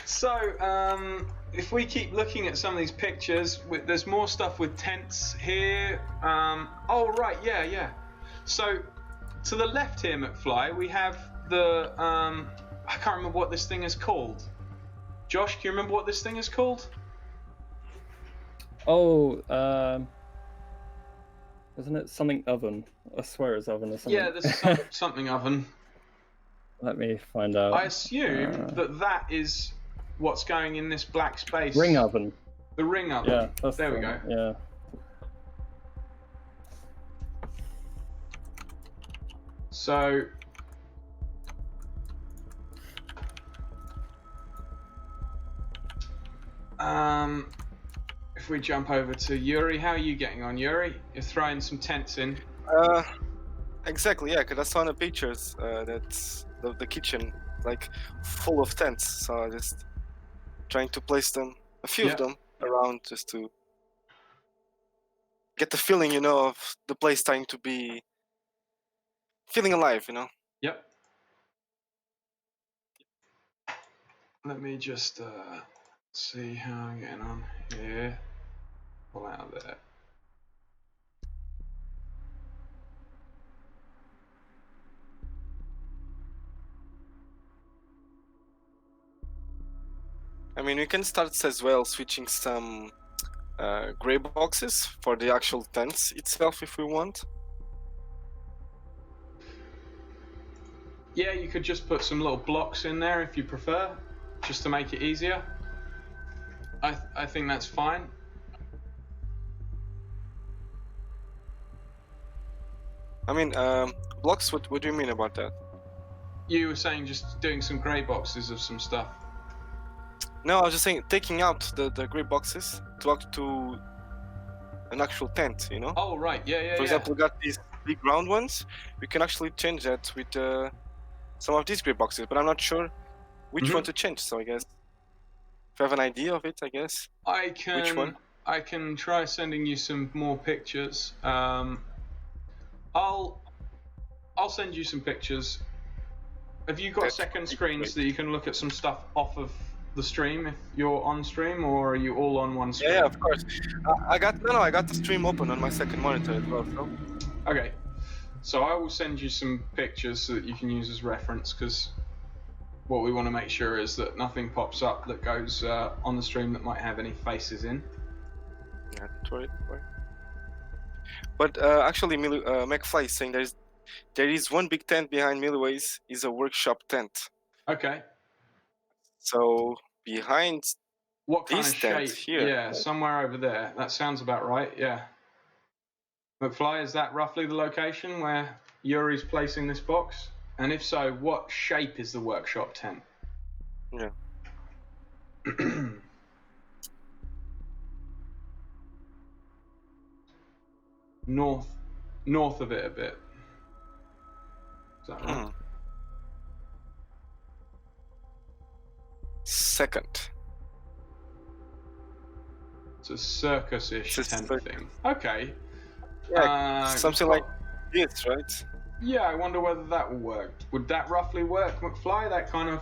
So, if we keep looking at some of these pictures, there's more stuff with tents here. Oh, right, yeah. So, to the left here, McFly, we have the, I can't remember what this thing is called. Josh, can you remember what this thing is called? Oh, isn't it something oven? I swear it's oven or something. Yeah, there's something oven. Let me find out. I assume that is what's going in this black space. Ring oven. The ring oven. Yeah, that's there we the go. one, yeah. So, if we jump over to Yuri, how are you getting on, Yuri? You're throwing some tents in. Exactly, yeah, because I saw in the pictures that's the kitchen, like, full of tents, so I just trying to place them, a few of them, around just to get the feeling, of the place starting to be feeling alive, Yep. Let me just see how I'm getting on here. Pull out of there. I mean, we can start as well switching some gray boxes for the actual tents itself if we want. Yeah, you could just put some little blocks in there if you prefer, just to make it easier. I think that's fine. I mean, blocks, what do you mean about that? You were saying just doing some grey boxes of some stuff. No, I was just saying taking out the gray boxes to an actual tent, Oh, right, yeah. For example, we got these big round ones. We can actually change that with some of these gray boxes, but I'm not sure which one to change, so I guess if you have an idea of it, I guess. Which one? I can try sending you some more pictures. I'll send you some pictures. Have you got second screens so that you can look at some stuff off of the stream if you're on stream, or are you all on one screen? Yeah, of course. I got the stream open on my second monitor as well. So. Okay, so I will send you some pictures so that you can use as reference, because what we want to make sure is that nothing pops up that goes on the stream that might have any faces in. Yeah, right. But actually, McFly is saying there is one big tent behind Milliways, is a workshop tent. Okay. So behind what kind this of tent shape? here, yeah, somewhere over there. That sounds about right. Yeah. McFly, is that roughly the location where Yuri's placing this box? And if so, what shape is the workshop tent? Yeah. North of it a bit. Is that right? Second. It's a circus-ish tent thing. Okay. Yeah, something like this, right? Yeah, I wonder whether that will work. Would that roughly work, McFly? That kind of...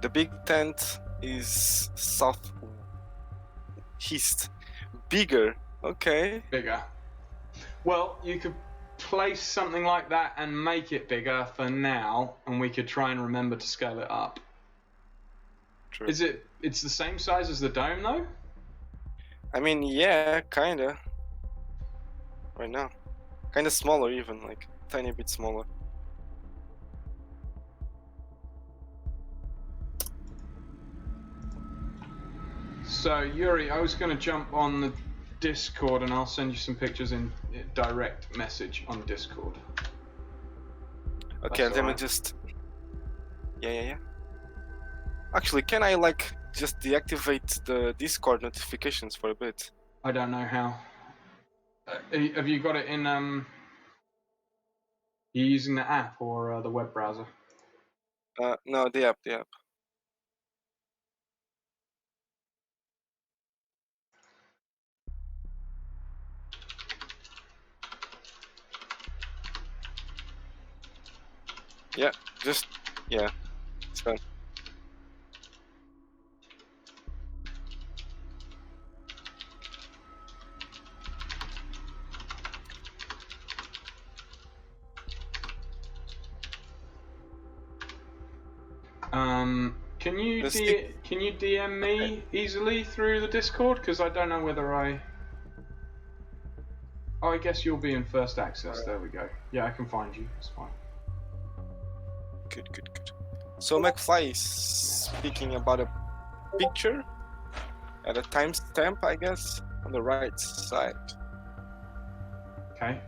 The big tent is southeast. Bigger. Okay. Bigger. Well, you could place something like that and make it bigger for now, and we could try and remember to scale it up. True. It's the same size as the dome, though? I mean, yeah, kinda. Right now. Kinda smaller even, like tiny bit smaller. So, Yuri, I was going to jump on the Discord and I'll send you some pictures in direct message on Discord. Okay, That's let me alright. just... Yeah. Actually, can I, like, just deactivate the Discord notifications for a bit? I don't know how. Have you got it in, are you using the app or the web browser? No, the app. Yeah, it's done. Can you The stick- can you DM me easily through the Discord? Because I don't know whether I... Oh, I guess you'll be in first access. There we go. Yeah, I can find you. It's fine. Good. So McFly is speaking about a picture at a timestamp, I guess, on the right side. Okay.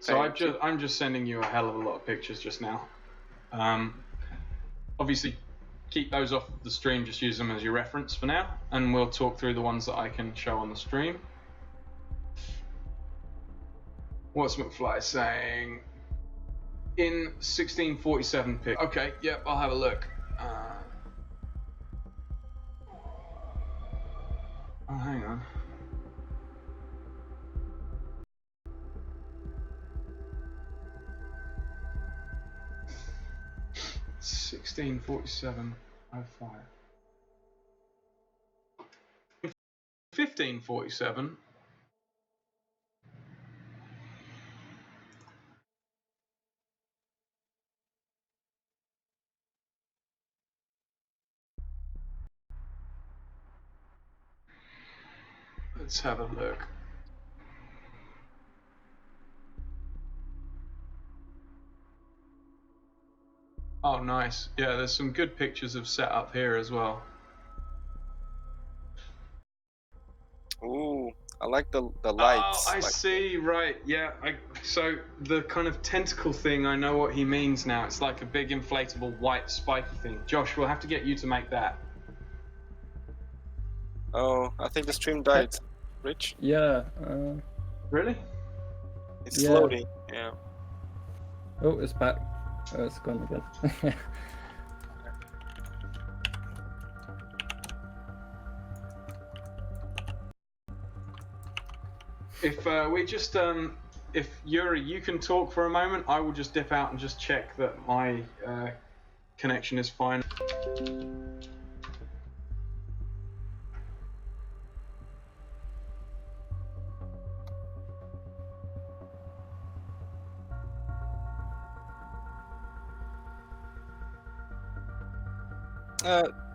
So I'm just sending you a hell of a lot of pictures just now. Obviously, keep those off the stream. Just use them as your reference for now, and we'll talk through the ones that I can show on the stream. What's McFly saying? In 1647 pic. Okay, yep, I'll have a look. Oh, hang on. $1647.05. 1547. Let's have a look. Oh, nice. Yeah, there's some good pictures of setup here as well. Ooh, I like the lights. Oh, I like, see. Right. Yeah. So the kind of tentacle thing, I know what he means now. It's like a big inflatable white spiky thing. Josh, we'll have to get you to make that. Oh, I think the stream died. Rich? Yeah. Really? It's Yeah. loading. Yeah. Oh, it's back. Oh, it's gone again. If we just if Yuri, you can talk for a moment, I will just dip out and just check that my connection is fine.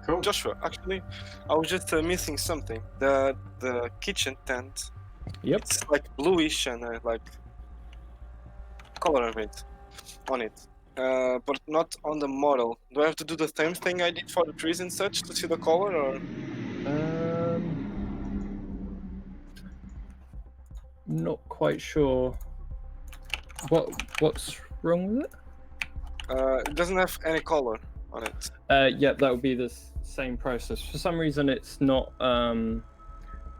Cool. Joshua, actually, I was just missing something. The kitchen tent. Yep. It's like bluish and like color of it on it, but not on the model. Do I have to do the same thing I did for the trees and such to see the color, or? Not quite sure. What's wrong with it? It doesn't have any color on it. Yeah, that would be the same process. For some reason, it's not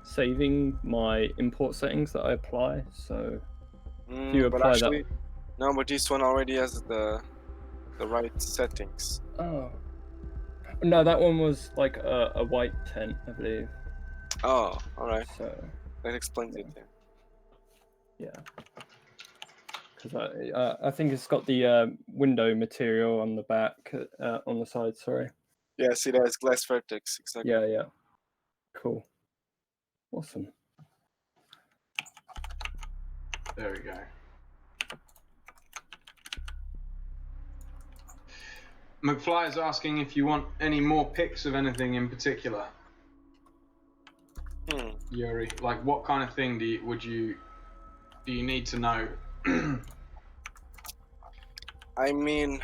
saving my import settings that I apply. So if you But apply actually, that. no, but this one already has the right settings. Oh. No, that one was like a white tent, I believe. Oh, all right. So That explains it. yeah, because I think it's got the window material on the back, on the side. Sorry. Yeah, see, that's glass vertex. Exactly. Yeah, yeah. Cool. Awesome. There we go. McFly is asking if you want any more pics of anything in particular. Yuri, like what kind of thing do you need to know? I mean,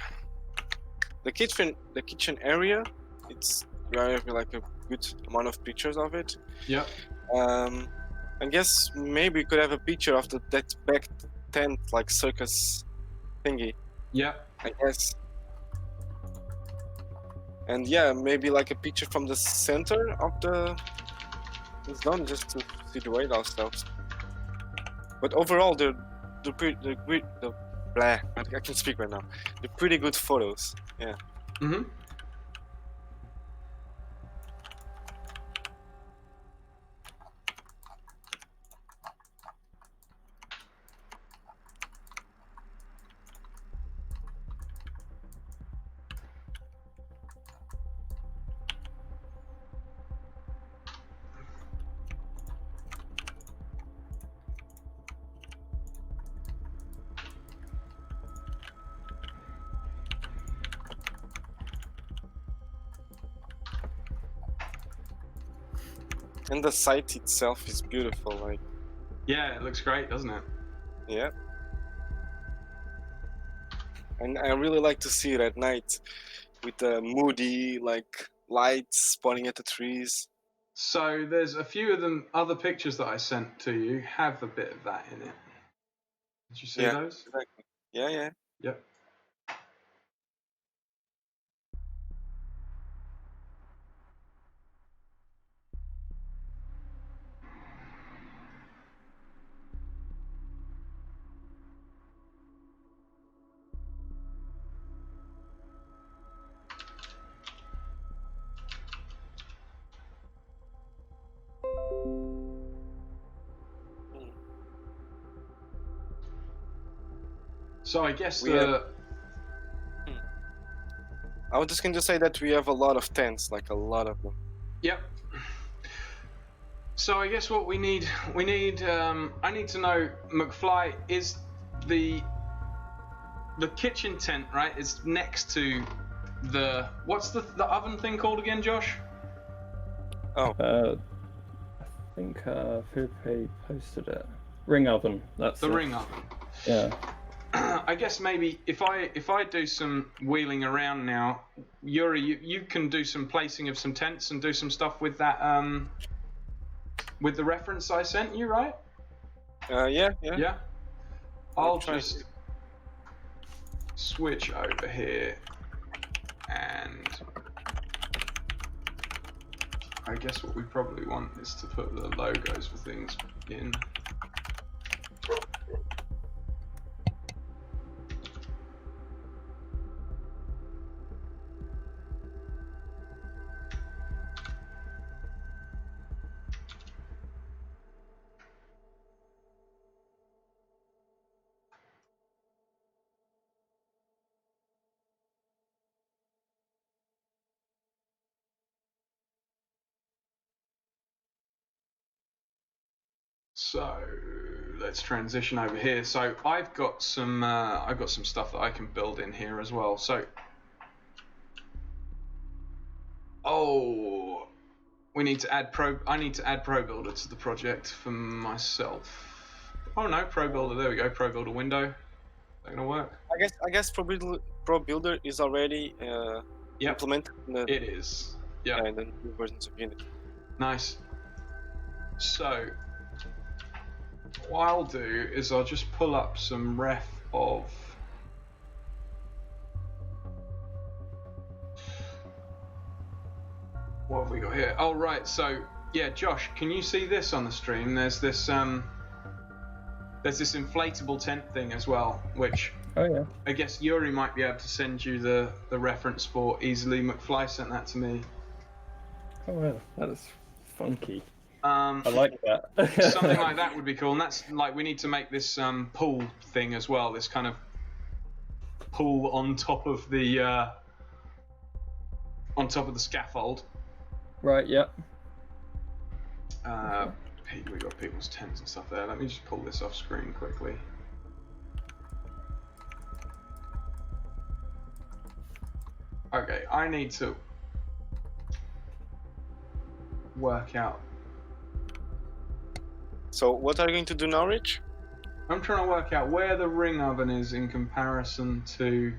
the kitchen area, it's very like a good amount of pictures of it. Yep. I guess maybe we could have a picture of that back tent, like circus thingy. Yep. I guess. And yeah, maybe like a picture from the center of the zone, just to situate ourselves. But overall, I can speak right now. They're pretty good photos. Yeah. Mm-hmm. And the site itself is beautiful. Like. Yeah, it looks great, doesn't it? Yeah. And I really like to see it at night with the moody like lights pointing at the trees. So there's a few of them other pictures that I sent to you have a bit of that in it. Did you see those? Exactly. Yeah, yeah. Yep. So I guess I was just going to say that we have a lot of tents, like a lot of them. Yep. So I guess what we need, I need to know, McFly, is the kitchen tent, right? It's next to what's the oven thing called again, Josh? Oh. I think Fupe posted it. Ring oven. That's the ring oven. Yeah. I guess maybe if I do some wheeling around now, Yuri, you can do some placing of some tents and do some stuff with that with the reference I sent you, right? Yeah. Yeah. I'll just switch over here, and I guess what we probably want is to put the logos for things in. So let's transition over here. So I've got some stuff that I can build in here as well. So we need to add I need to add Pro Builder to the project for myself. Oh no, Pro Builder. There we go. Pro Builder window. Is that gonna work? I guess Pro Builder is already implemented. It is. Yeah. In the new versions of Unity. Nice. So what I'll do is I'll just pull up some ref of what have we got here? Oh right, so yeah, Josh, can you see this on the stream? There's this inflatable tent thing as well, which I guess Yuri might be able to send you the reference for easily. McFly sent that to me. Oh well, that is funky. I like that. Something like that would be cool. And that's like, we need to make this pool thing as well. This kind of pool on top of the scaffold. Right. Yeah. We got people's tents and stuff there. Let me just pull this off screen quickly. Okay, I need to work out. So what are you going to do now, Rich? I'm trying to work out where the ring oven is in comparison to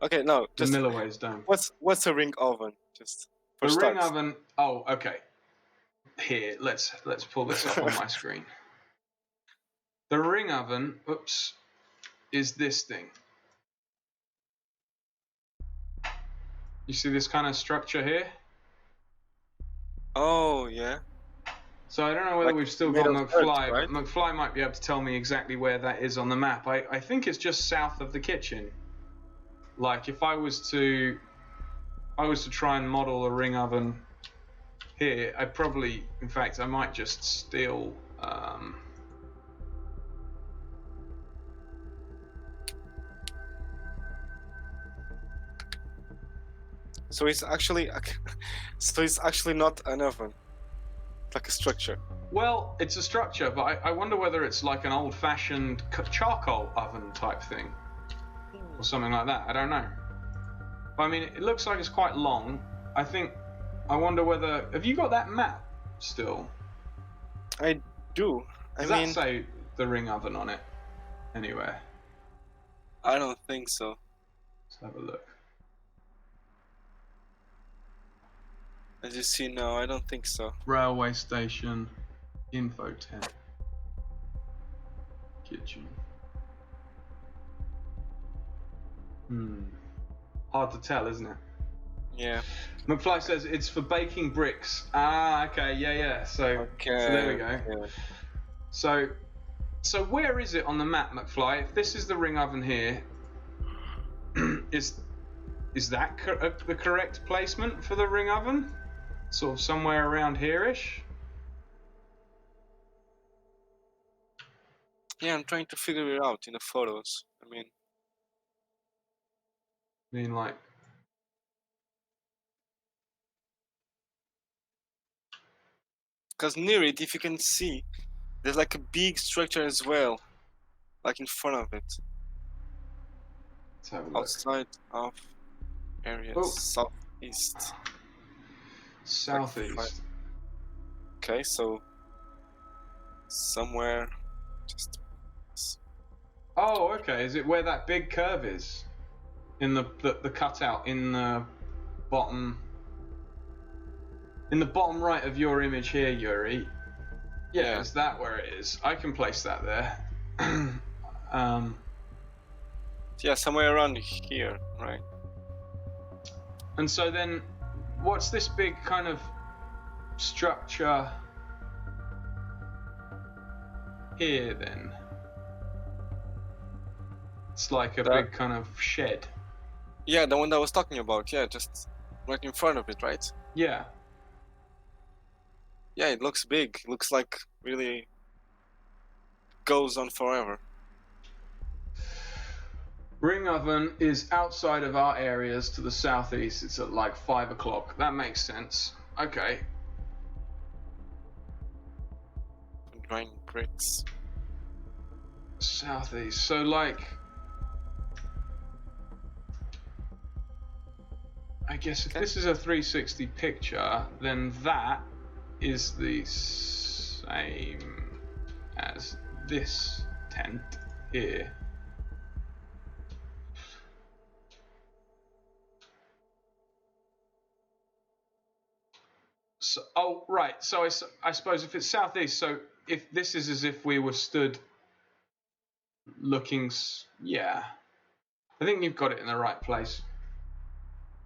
Okay, no, the just Milliways dome. what's a ring oven? Just for The ring starts. oven. Oh, okay. Here, let's pull this up on my screen. The ring oven, oops, is this thing. You see this kind of structure here? Oh yeah. So I don't know whether Like we've still made got of McFly, earth, right? but McFly might be able to tell me exactly where that is on the map. I think it's just south of the kitchen. Like if I was to try and model a ring oven here, I'd probably, in fact, I might just steal. So it's actually not an oven. It's like a structure. Well, it's a structure, but I wonder whether it's like an old-fashioned charcoal oven type thing, or something like that. I don't know. But, I mean, it looks like it's quite long. I wonder whether. Have you got that map still? I do. Does that say the ring oven on it anywhere? I don't think so. Let's have a look. As you see, no, I don't think so. Railway station, info tent, kitchen. Hard to tell, isn't it? Yeah. McFly says it's for baking bricks. Ah, okay, yeah. So there we go. Yeah. So where is it on the map, McFly? If this is the ring oven here, is that the correct placement for the ring oven? Sort of somewhere around here-ish? Yeah, I'm trying to figure it out in the photos. I mean, Like... because near it, if you can see, there's like a big structure as well, like in front of it. Let's have a look. Outside of area, southeast. Southeast. Okay, so somewhere just. Oh, okay. Is it where that big curve is? In the cutout in the bottom right of your image here, Yuri. Yeah, is that where it is? I can place that there. Yeah, somewhere around here, right? And so then, what's this big kind of structure here then? It's like a big kind of shed. Yeah, the one that I was talking about. Yeah, just right in front of it, right? Yeah. Yeah, it looks big. It looks like really goes on forever. Ring oven is outside of our areas to the southeast. It's at like 5 o'clock. That makes sense. Okay. Drying bricks. Southeast. So like, I guess if this is a 360 picture, then that is the same as this tent here. So, oh, right. So I suppose if it's southeast, so if this is as if we were stood looking, yeah. I think you've got it in the right place.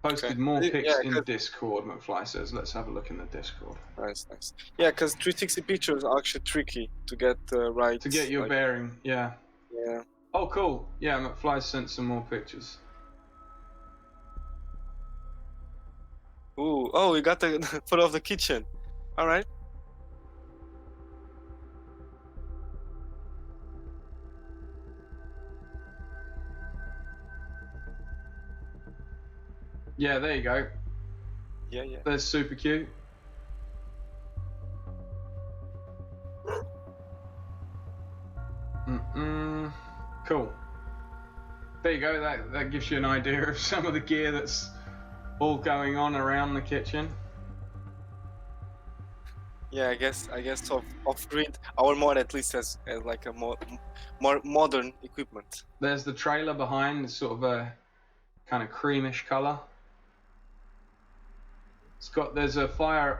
Posted more pics in Discord, McFly says. Let's have a look in the Discord. Nice. Yeah, because 360 pictures are actually tricky to get right. To get your bearing, yeah. Yeah. Oh, cool. Yeah, McFly sent some more pictures. Ooh, oh, we got the photo of the kitchen. All right. Yeah, there you go. Yeah, yeah. That's super cute. Cool. There you go. That gives you an idea of some of the gear that's all going on around the kitchen. Yeah, I guess off grid, our mod at least has like a more modern equipment. There's the trailer behind. It's sort of a kind of creamish color. It's got. There's a fire.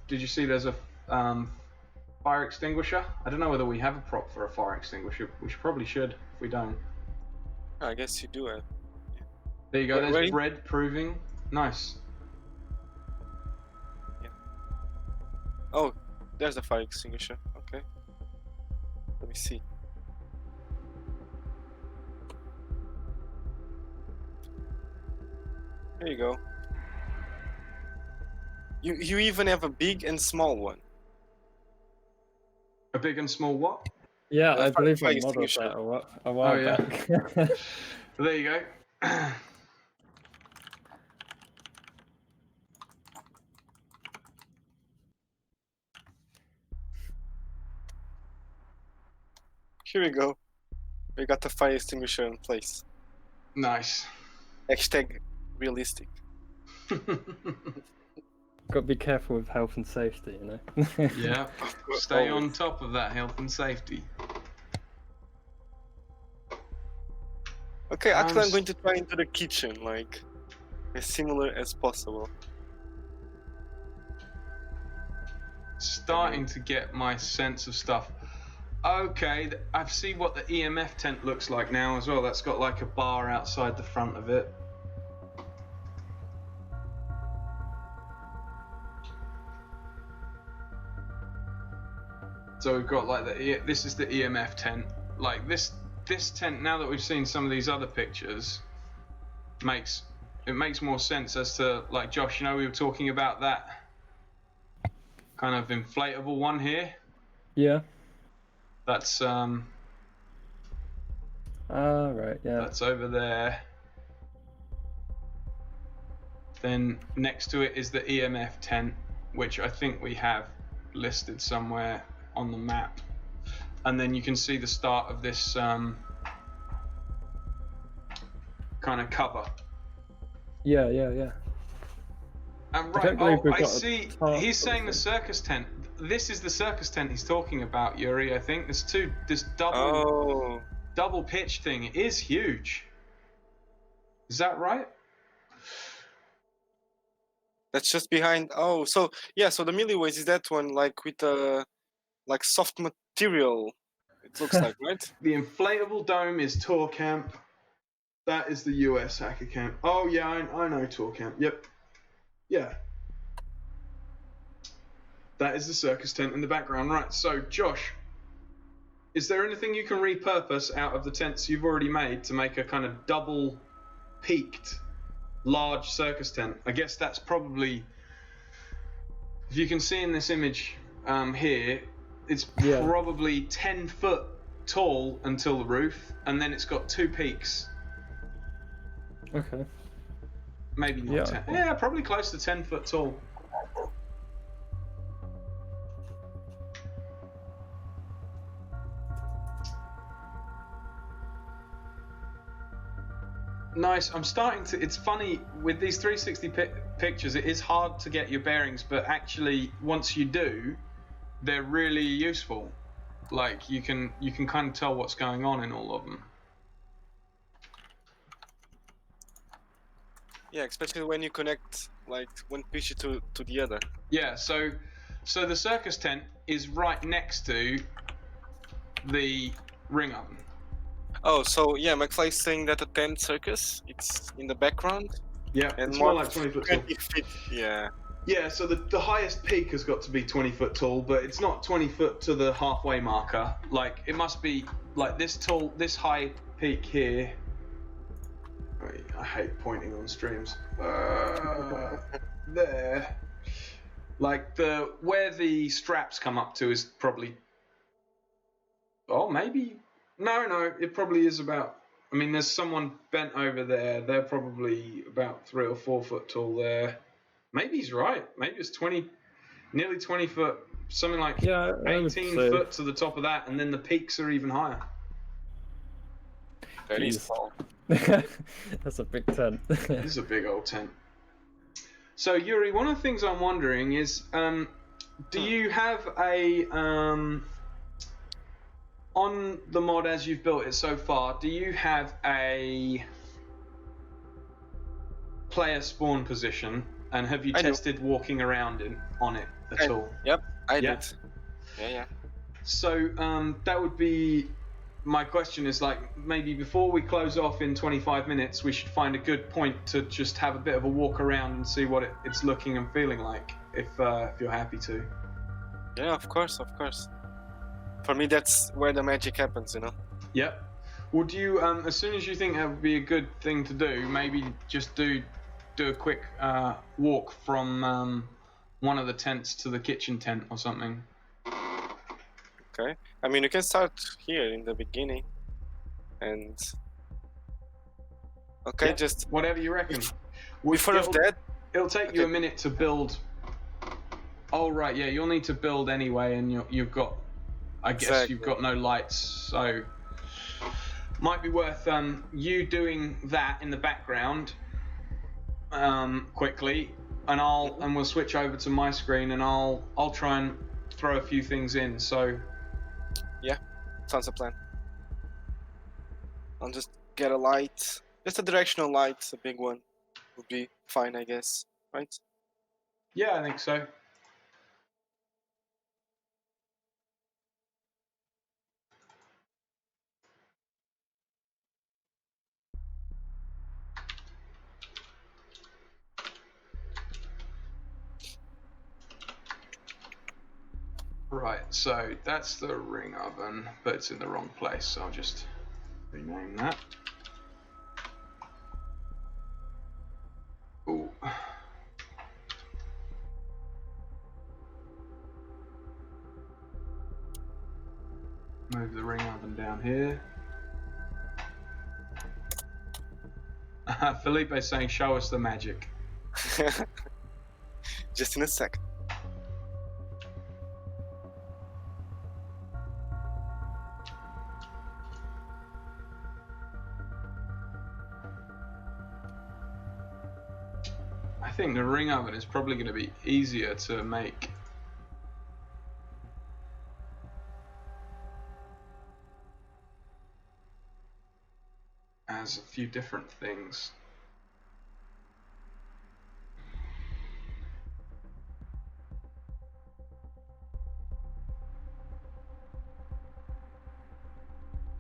Did you see? There's a fire extinguisher. I don't know whether we have a prop for a fire extinguisher. We probably should. If we don't, I guess you do. there you go. There's Ready? bread proving. Nice. Oh, there's a fire extinguisher. Okay. Let me see. There you go. You even have a big and small one. A big and small what? Yeah, The I believe fire I modeled extinguisher. that a while Oh, yeah. back. There you go. Here we go. We got the fire extinguisher in place. Nice. Hashtag realistic. Got to be careful with health and safety, you know. Yeah. Stay on top of that health and safety. Okay, actually I'm going to try into the kitchen, like as similar as possible. Starting to get my sense of stuff. Okay, I've seen what the EMF tent looks like now as well. That's got like a bar outside the front of it. So we've got like this is the EMF tent. Like this tent, now that we've seen some of these other pictures, makes more sense as to, like, Josh, you know, we were talking about that kind of inflatable one here. Yeah. That's right, yeah. that's over there. Then next to it is the EMF tent, which I think we have listed somewhere on the map. And then you can see the start of this kind of cover. Yeah. And I right, don't believe we've I got a see. tarp He's sort of saying the thing. circus tent. This is the circus tent he's talking about, Yuri. I think this double Oh, double pitch thing. It is huge. Is that right? that's just behind. Oh, so yeah, so the Milliways is that one, like with like soft material. It looks like, right? The inflatable dome is Tour Camp. That is the US Hacker Camp. Oh yeah, I know Tour Camp. Yep. Yeah. That is the circus tent in the background. Right, so Josh, is there anything you can repurpose out of the tents you've already made to make a kind of double peaked large circus tent? I guess that's probably, if you can see in this image here, it's probably 10 foot tall until the roof, and then it's got two peaks. Okay. Maybe not Yeah. 10. Yeah, probably close to 10 foot tall. Nice. I'm starting to. It's funny with these 360 pictures. It is hard to get your bearings, but actually, once you do, they're really useful. Like you can kind of tell what's going on in all of them. Yeah, especially when you connect like one picture to the other. Yeah. So the circus tent is right next to the ring oven. Oh, so yeah, McFly's saying that the tent circus, it's in the background. Yeah, And it's more like 20 foot tall. 20 feet. Yeah. Yeah, so the highest peak has got to be 20 foot tall, but it's not 20 foot to the halfway marker. Like, it must be like this tall, this high peak here. I hate pointing on streams. There. Like, where the straps come up to is probably... Oh, maybe... No, it probably is about I mean, there's someone bent over there. They're probably about 3 or 4 foot tall there. Maybe he's right. Maybe it's 20, nearly 20 foot, something like Yeah, I would 18 say. foot to the top of that, and then the peaks are even higher. That is Jeez. tall. That's a big tent. This is a big old tent. So Yuri, one of the things I'm wondering is, do you have a on the mod as you've built it so far? Do you have a player spawn position, and have you I do. tested walking around on it at all? Yep, I Yeah. did. Yeah. So that would be my question. Is like maybe before we close off in 25 minutes, we should find a good point to just have a bit of a walk around and see what it's looking and feeling like. If you're happy to. Yeah, of course. For me, that's where the magic happens, you know. Yep. Would you, as soon as you think that would be a good thing to do, maybe just do a quick walk from one of the tents to the kitchen tent or something? Okay. I mean, you can start here in the beginning, and okay, Yep, just whatever you reckon. before of that. It'll take you Okay. a minute to build. Oh right, yeah, you'll need to build anyway, and you've got, I guess Exactly. you've got no lights, so might be worth you doing that in the background quickly, and we'll switch over to my screen, and I'll try and throw a few things in. So Yeah, sounds a plan. I'll just get a light, just a directional light, a big one, would be fine, I guess, right? yeah, I think so. Right, so that's the ring oven, but it's in the wrong place, so I'll just rename that. Ooh. Move the ring oven down here. Felipe's saying, show us the magic. Just in a sec. I think the ring oven is probably going to be easier to make. As a few different things.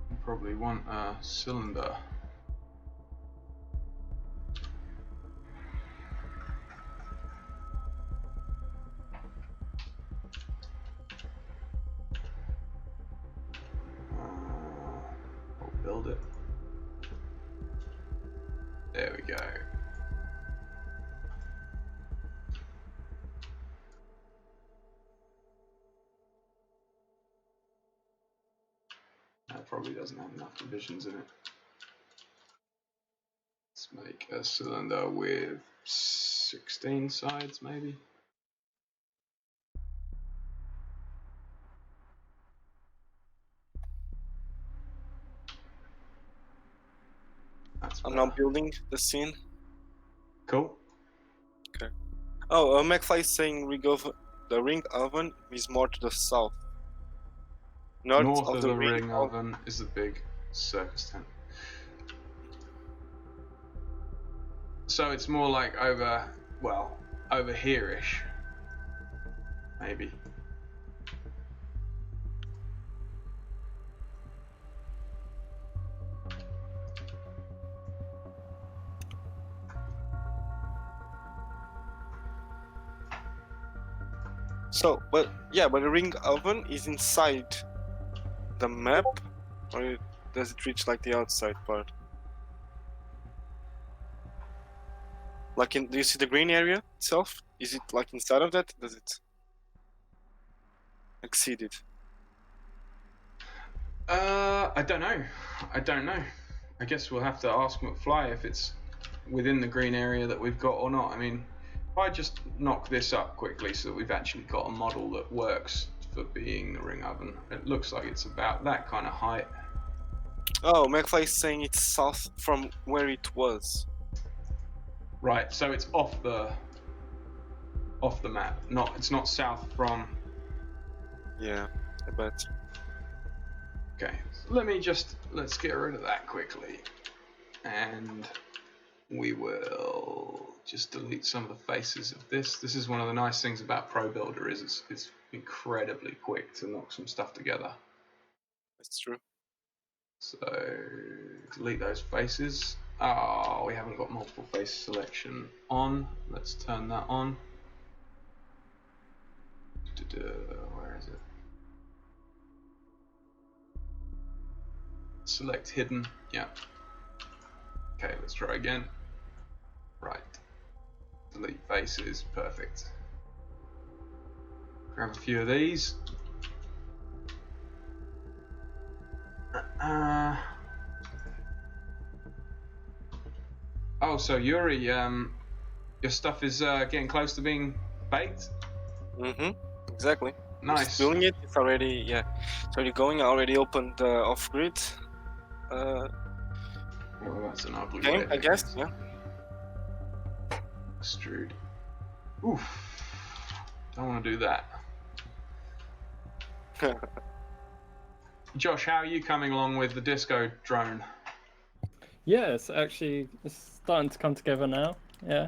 You probably want a cylinder. We'll build it. There we go. That probably doesn't have enough divisions in it. Let's make a cylinder with 16 sides, maybe. That's I'm better. now building the scene. Cool. Oh, McFly is saying the ring oven is more to the south. North of of the the ring ring oven is the big circus tent. So it's more like over here-ish, maybe. So, but the ring oven is inside the map, or does it reach like the outside part? Like, do you see the green area itself? Is it like inside of that? Does it exceed it? I don't know. I guess we'll have to ask McFly if it's within the green area that we've got or not. I mean, if I just knock this up quickly so that we've actually got a model that works for being the ring oven. It looks like it's about that kind of height. Oh, McFly is saying it's south from where it was. Right, so it's off the map. It's not south from. Yeah, I bet. Okay, so let's get rid of that quickly, and we will just delete some of the faces of this. This is one of the nice things about Pro Builder is it's incredibly quick to knock some stuff together. That's true. So delete those faces. Oh, we haven't got multiple face selection on. Let's turn that on. Where is it? Select hidden. Yeah. Okay, let's try again. Right. Delete faces. Perfect. Grab a few of these. Oh, so Yuri, your stuff is getting close to being baked? Exactly. Nice. Just doing it. It's already going. I already opened the off-grid Oh, that's an ugly game, way of I guess. it. Yeah. Extrude. Oof. Don't want to do that. Josh, how are you coming along with the disco drone? Yeah, it's starting to come together now. Yeah.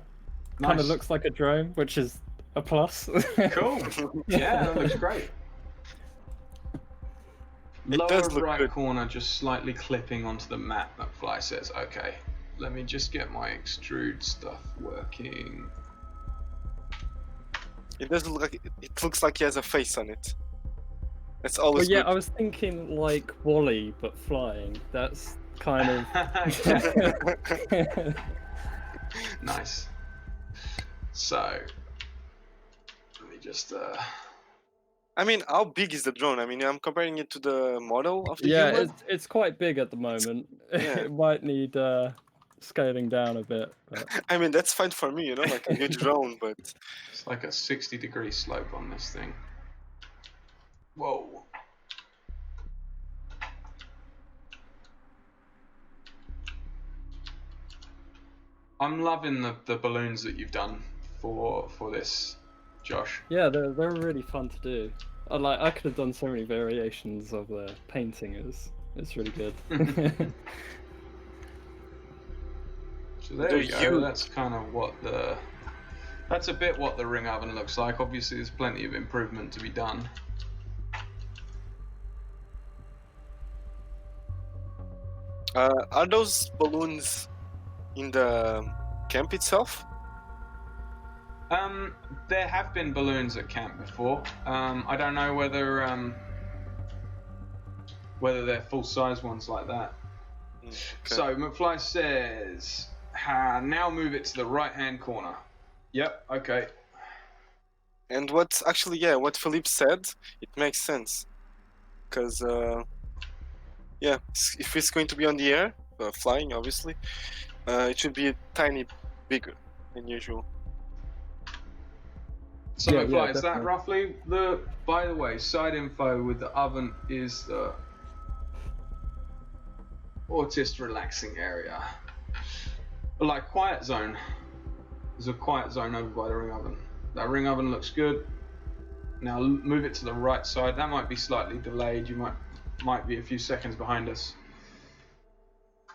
Nice. Kind of looks like a drone, which is a plus. Cool. Yeah, that looks great. Lower does look right good. corner, just slightly clipping onto the map. McFly says, okay, let me just get my extrude stuff working. It does look like it looks like he has a face on it. That's Well, always yeah, good. I was thinking like Wally, but flying. That's kind of. Nice. So, let me just. I mean, how big is the drone? I mean, I'm comparing it to the model of the Yeah, human. it's quite big at the moment. Yeah. It might need scaling down a bit. But... I mean, that's fine for me, you know, like a good drone, but It's like a 60-degree slope on this thing. Whoa. I'm loving the balloons that you've done for this, Josh. Yeah, they're really fun to do. I could have done so many variations of the painting. It's really good. So there we go. That's kind of that's a bit what the ring oven looks like. Obviously, there's plenty of improvement to be done. are those balloons in the camp itself? There have been balloons at camp before. I don't know whether they're full-size ones like that. Okay. So McFly says, now move it to the right-hand corner. Yep. Okay. And what Philippe said, it makes sense, because if it's going to be on the air, flying, obviously, it should be a tiny bigger than usual. So Yeah, McFly, is that definitely. roughly the? By the way, side info with the oven is the autist relaxing area. Like quiet zone. There's a quiet zone over by the ring oven. That ring oven looks good. Now move it to the right side. That might be slightly delayed. You might be a few seconds behind us.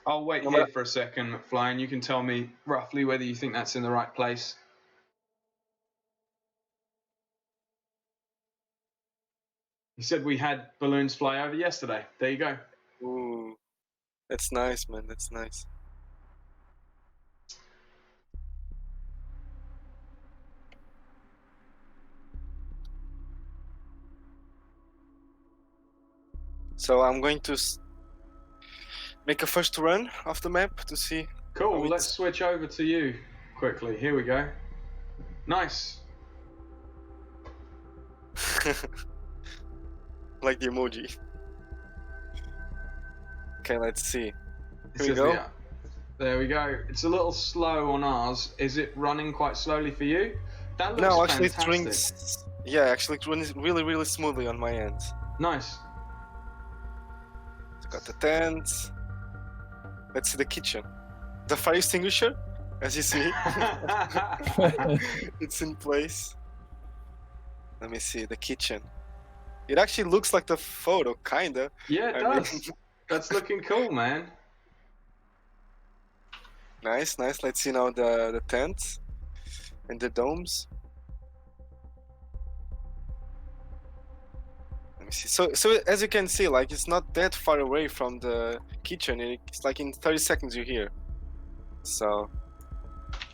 I'll wait here for a second, McFly, and you can tell me roughly whether you think that's in the right place. He said we had balloons fly over yesterday. There you go. Ooh, that's nice, man. That's nice. So I'm going to make a first run of the map to see. Cool, let's switch over to you quickly. Here we go. Nice. Like the emoji. Okay, let's see. It Here we says go. there we go. It's a little slow on ours. Is it running quite slowly for you? That looks No, actually, fantastic. it rings. Yeah, actually, it runs really, really smoothly on my end. Nice. Got the tent. Let's see the kitchen. The fire extinguisher, as you see, it's in place. Let me see the kitchen. It actually looks like the photo, kinda. Yeah, it I mean- does. That's looking cool, man. Nice, nice. Let's see now the tents and the domes. Let me see. So as you can see, like it's not that far away from the kitchen. It's like in 30 seconds you're here. So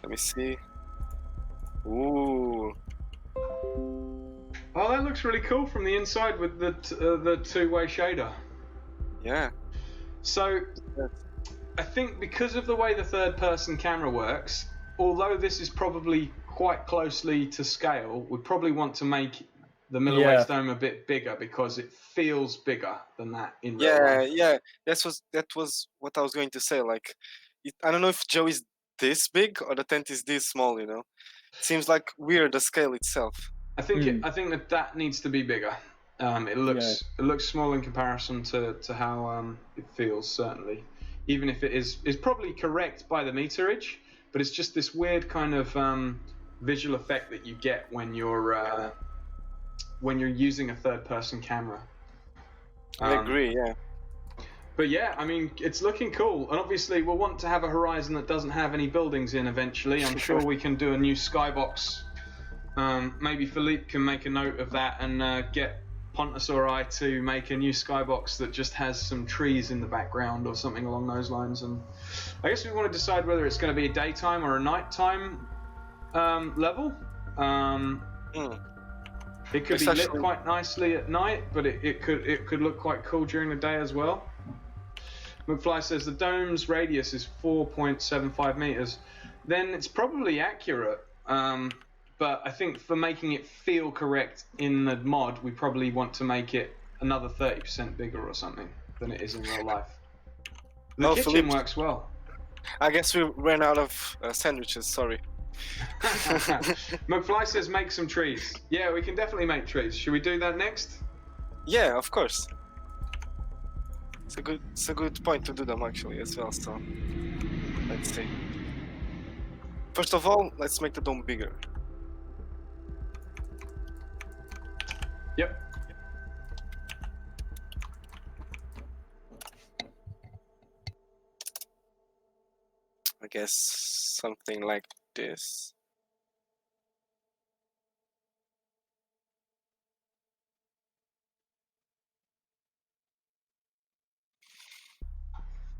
let me see. Ooh, Oh, that looks really cool from the inside with the two-way shader. yeah. So, I think because of the way the third-person camera works, although this is probably quite closely to scale, we probably want to make the Milliways dome a bit bigger because it feels bigger than that in real life. Yeah. That was what I was going to say. Like, I don't know if Joe is this big or the tent is this small. You know, it seems like weird the scale itself. I think that needs to be bigger. It looks small in comparison to how it feels, certainly. Even if it is probably correct by the meterage, but it's just this weird kind of visual effect that you get when you're using a third-person camera. I agree. Yeah. But yeah, I mean, it's looking cool, and obviously we'll want to have a horizon that doesn't have any buildings in eventually. I'm sure we can do a new skybox. Maybe Philippe can make a note of that and get Pontus or I to make a new skybox that just has some trees in the background or something along those lines. And I guess we want to decide whether it's going to be a daytime or a nighttime level. It could be lit quite nicely at night, but it could look quite cool during the day as well. McFly says the dome's radius is 4.75 meters. Then it's probably accurate. But I think for making it feel correct in the mod, we probably want to make it another 30% bigger or something than it is in real life. The kitchen Philippe, works well. I guess we ran out of sandwiches, sorry. McFly says make some trees. Yeah, we can definitely make trees. Should we do that next? Yeah, of course. It's a good point to do them actually as well, so let's see. First of all, let's make the dome bigger. Yep. I guess something like this.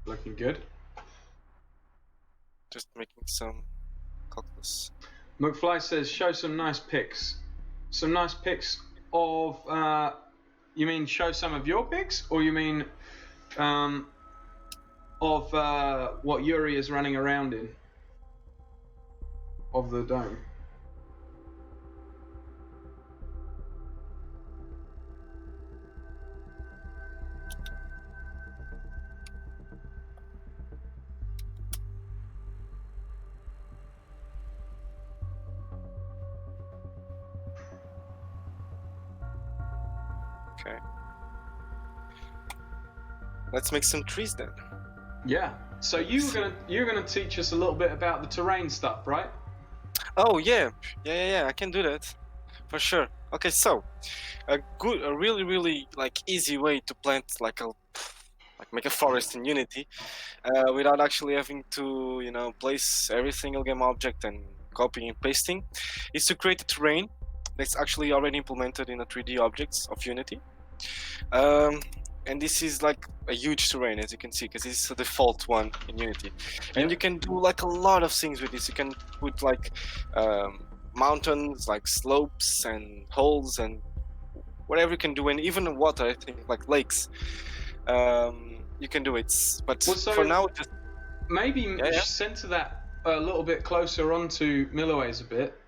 Looking good. Just making some calculus. McFly says show some nice pics. Some nice pics of you mean show some of your pics, or you mean of what Yuri is running around in of the dome? Okay. Let's make some trees then. Yeah. So you're gonna teach us a little bit about the terrain stuff, right? Oh yeah. I can do that for sure. Okay, so a really like easy way to plant like make a forest in Unity without actually having to place every single game object and copying and pasting is to create a terrain that's actually already implemented in the 3D objects of Unity. And this is like a huge terrain, as you can see, because this is the default one in Unity. And you can do like a lot of things with this. You can put like mountains, like slopes and holes and whatever you can do, and even water, I think, like lakes. You can do it, but for now, just maybe center that a little bit closer onto Milliways a bit.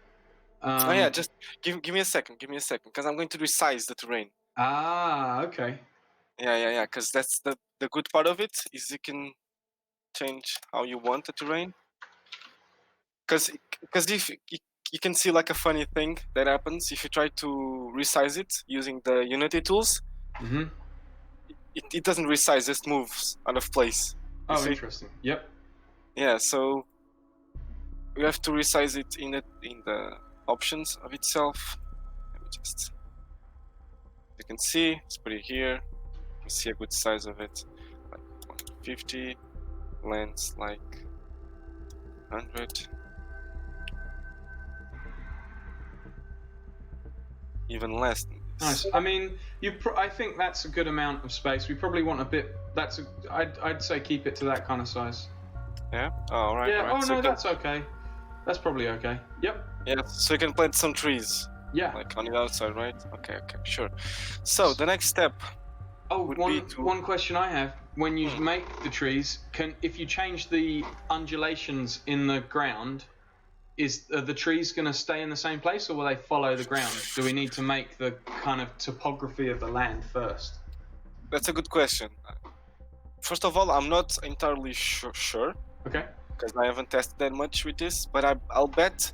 Just give me a second, because I'm going to resize the terrain. Ah, okay. Yeah, because that's the good part of it is you can change how you want the terrain. Because if you can see like a funny thing that happens if you try to resize it using the Unity tools. Mm-hmm. It doesn't resize, just moves out of place. You Oh, see? interesting. Yep. Yeah, so you have to resize it in the options of itself. Let me just. You can see it's pretty here. You see a good size of it, like 150. Length like 100. Even less than this. Nice. I mean, I think that's a good amount of space. We probably want a bit. I'd say keep it to that kind of size. Yeah. Oh, all right. Yeah. All right. Oh so no, that's okay. That's probably okay. Yep. Yeah. So you can plant some trees. Yeah. Like on the outside, right? Okay. Okay. Sure. So the next step. Oh, would be to... one question I have: when you make the trees, if you change the undulations in the ground, are the trees going to stay in the same place, or will they follow the ground? Do we need to make the kind of topography of the land first? That's a good question. First of all, I'm not entirely sure. Okay. Because I haven't tested that much with this, but I'll bet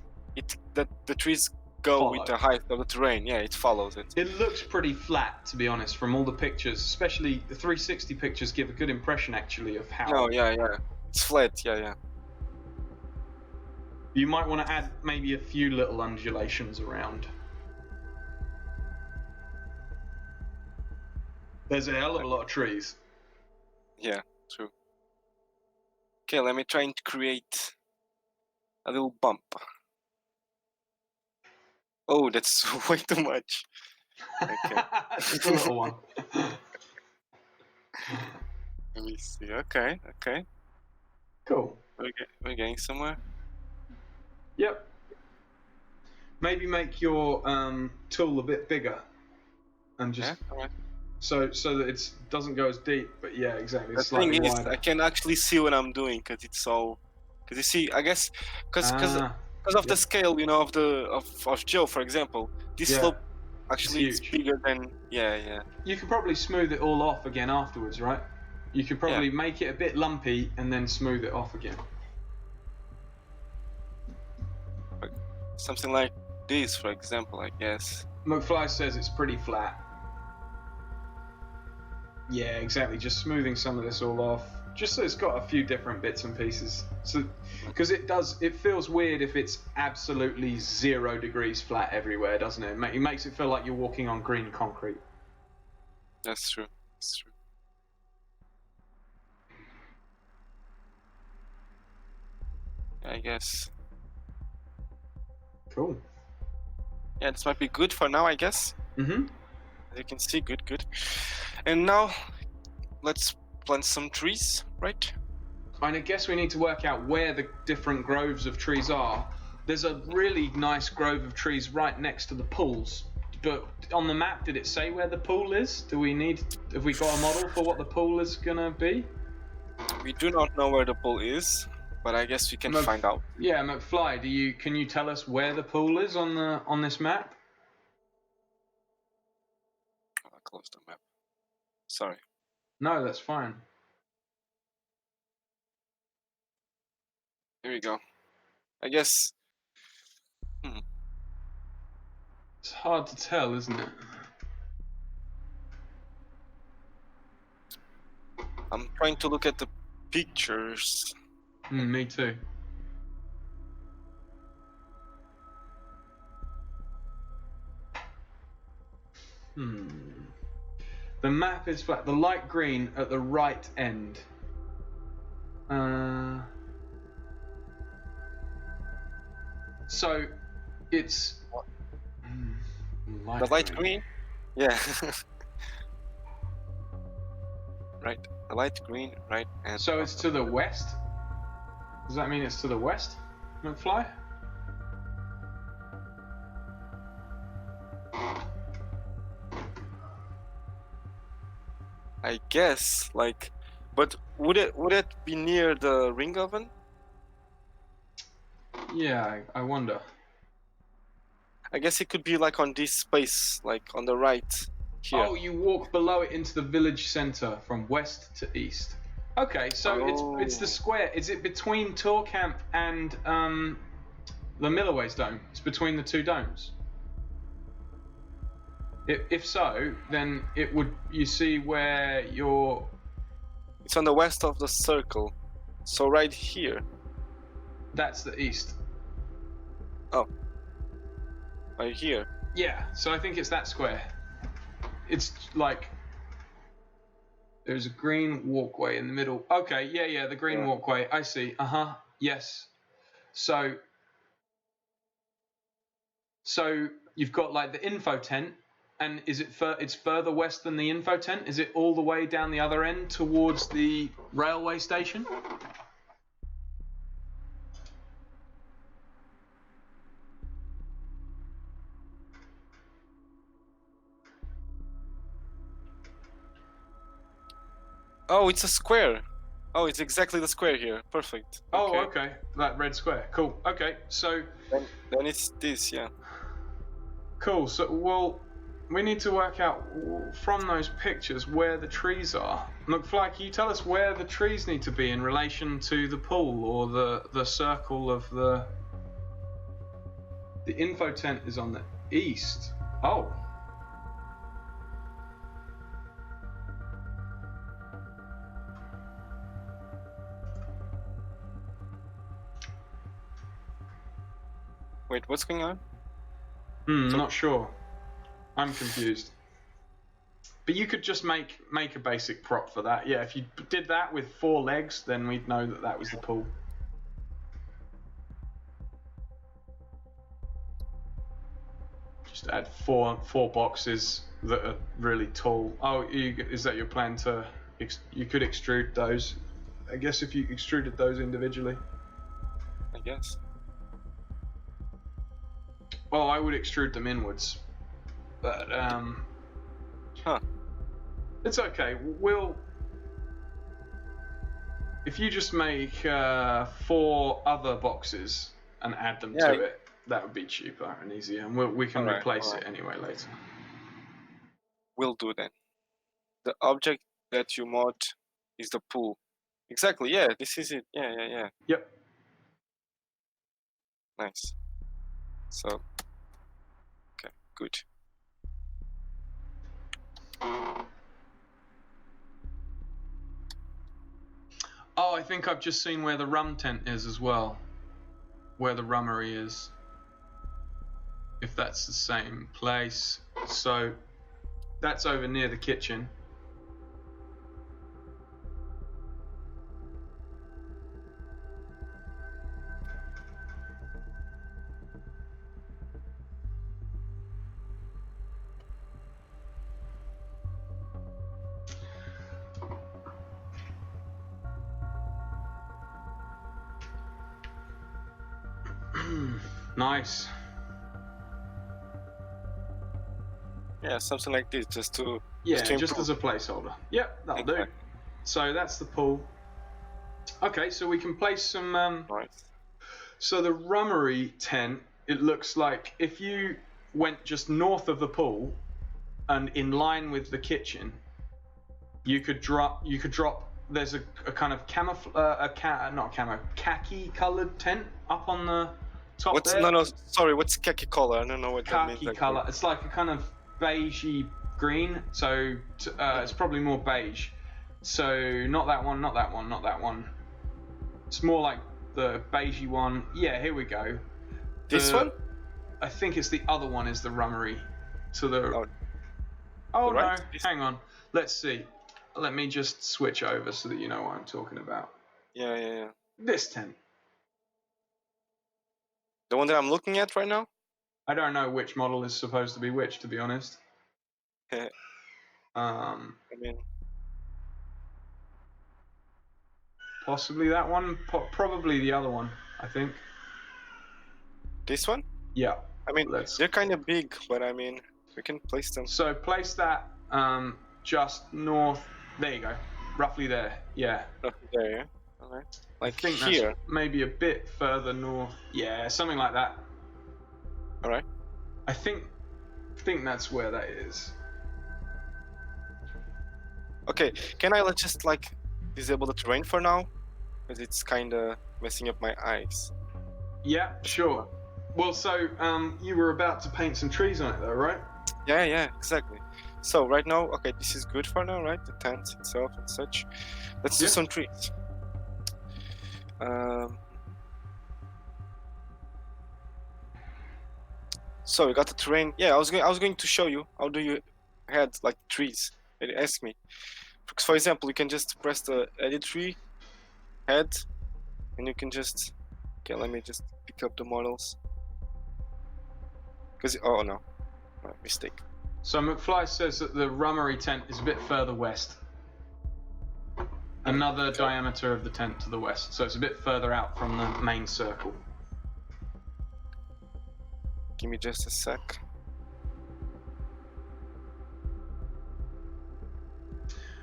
that the trees go with the height of the terrain. Yeah, it follows it. It looks pretty flat, to be honest, from all the pictures. Especially the 360 pictures give a good impression, actually, of how. No, yeah. It's flat. Yeah. You might want to add maybe a few little undulations around. There's a hell of a lot of trees. Yeah, true. Okay, let me try and create a little bump. Oh, that's way too much. Okay. Just a little one. Let me see. Okay. Cool. We're getting somewhere. Yep. Maybe make your tool a bit bigger, and just all right. so that it doesn't go as deep. But yeah, exactly. The It's thing slightly is, wider. I can actually see what I'm doing because it's so. Because you see, I guess, because of the scale, of Joe, for example, this slope actually is bigger than. Yeah. You could probably smooth it all off again afterwards, right? You could probably make it a bit lumpy and then smooth it off again. Something like this, for example, I guess. McFly says it's pretty flat. Yeah, exactly. Just smoothing some of this all off, just so it's got a few different bits and pieces. So, because it feels weird if it's absolutely 0 degrees flat everywhere, doesn't it? It makes it feel like you're walking on green concrete. That's true. I guess. Cool. Yeah, this might be good for now, I guess. Mm-hmm. As you can see, good. And now, let's plant some trees, right? And I guess we need to work out where the different groves of trees are. There's a really nice grove of trees right next to the pools. But on the map, did it say where the pool is? Have we got a model for what the pool is gonna be? We do not know where the pool is, but I guess we can find out. Yeah, McFly, can you tell us where the pool is on this map? I'll close the map. Sorry. No, that's fine. Here we go. I guess. It's hard to tell, isn't it? I'm trying to look at the pictures. Me too. The map is flat. The light green at the right end. So it's the light green? Yeah. Right. The light green, right? And so it's to the west? Does that mean it's to the west, McFly? I guess, but would it be near the ring oven? Yeah, I wonder. I guess it could be like on this space, like on the right here. Oh, you walk below it into the village center from west to east. Okay, so it's the square. Is it between Tour Camp and the Milliways dome? It's between the two domes. If so, then it would. You see where you're. It's on the west of the circle, so right here. That's the east. Right here. Yeah, so I think it's that square. It's like there's a green walkway in the middle. Okay, yeah, the green walkway. I see. Yes. So you've got like the info tent, and is it it's further west than the info tent? Is it all the way down the other end towards the railway station? Oh, it's a square. Oh, it's exactly the square here. Perfect. Oh, okay. That red square. Cool. Okay, so then it's this, yeah. cool. So, well, we need to work out from those pictures where the trees are. McFly, can you tell us where the trees need to be in relation to the pool or the circle of the info tent is on the east. Oh. Wait, what's going on? Not sure. I'm confused. But you could just make a basic prop for that. Yeah, if you did that with 4 legs, then we'd know that that was the pool. Just add four boxes that are really tall. Oh, is that your plan to? You could extrude those. I guess if you extruded those individually. I guess. Well, I would extrude them inwards, but it's okay. If you just make 4 other boxes and add them to it, that would be cheaper and easier, and we can replace it anyway later. Will do then. The object that you mod is the pool. Exactly. Yeah, this is it. Yeah. Yep. Nice. So. Okay. Good. Oh, I think I've just seen where the rum tent is as well. Where the rummery is. If that's the same place. So, that's over near the kitchen. Nice. Yeah, something like this, just to just as a placeholder. Yep, that'll do. So that's the pool. Okay, so we can place some. Nice. So the rummery tent, it looks like if you went just north of the pool, and in line with the kitchen, you could drop. There's a kind of khaki coloured tent up on the top there. No, sorry, what's khaki color? I don't know what that means. Khaki colour. It's like a kind of beigey green, so it's probably more beige. So not that one, not that one, not that one. It's more like the beigey one. Yeah, here we go. This one? I think it's the other one is the rummery. So the. Oh no! Right? Hang on. Let's see. Let me just switch over so that you know what I'm talking about. Yeah. This tent. The one that I'm looking at right now? I don't know which model is supposed to be which, to be honest. I mean, possibly that one, probably the other one, I think. This one? Yeah. I mean, they're kind of big, but I mean, we can place them. So place that just north. There you go. Roughly there. Yeah. Roughly there, yeah. Alright. Like I think here. That's maybe a bit further north. Yeah, something like that. Alright. I think that's where that is. Okay, can I just like disable the terrain for now, because it's kind of messing up my eyes. Yeah, sure. Well, so you were about to paint some trees on it, though, right? Yeah, exactly. So right now, okay, this is good for now, right? The tent itself and such. Let's do Yeah. some trees. So we got the terrain. Yeah, I was going to show you how do you add like trees. It asked me. For example, you can just press the edit tree head, and you can just. Okay, let me just pick up the models. Because oh no, mistake. So McFly says that the rummery tent is a bit further west. Another okay. diameter of the tent to the west, so it's a bit further out from the main circle. Give me just a sec.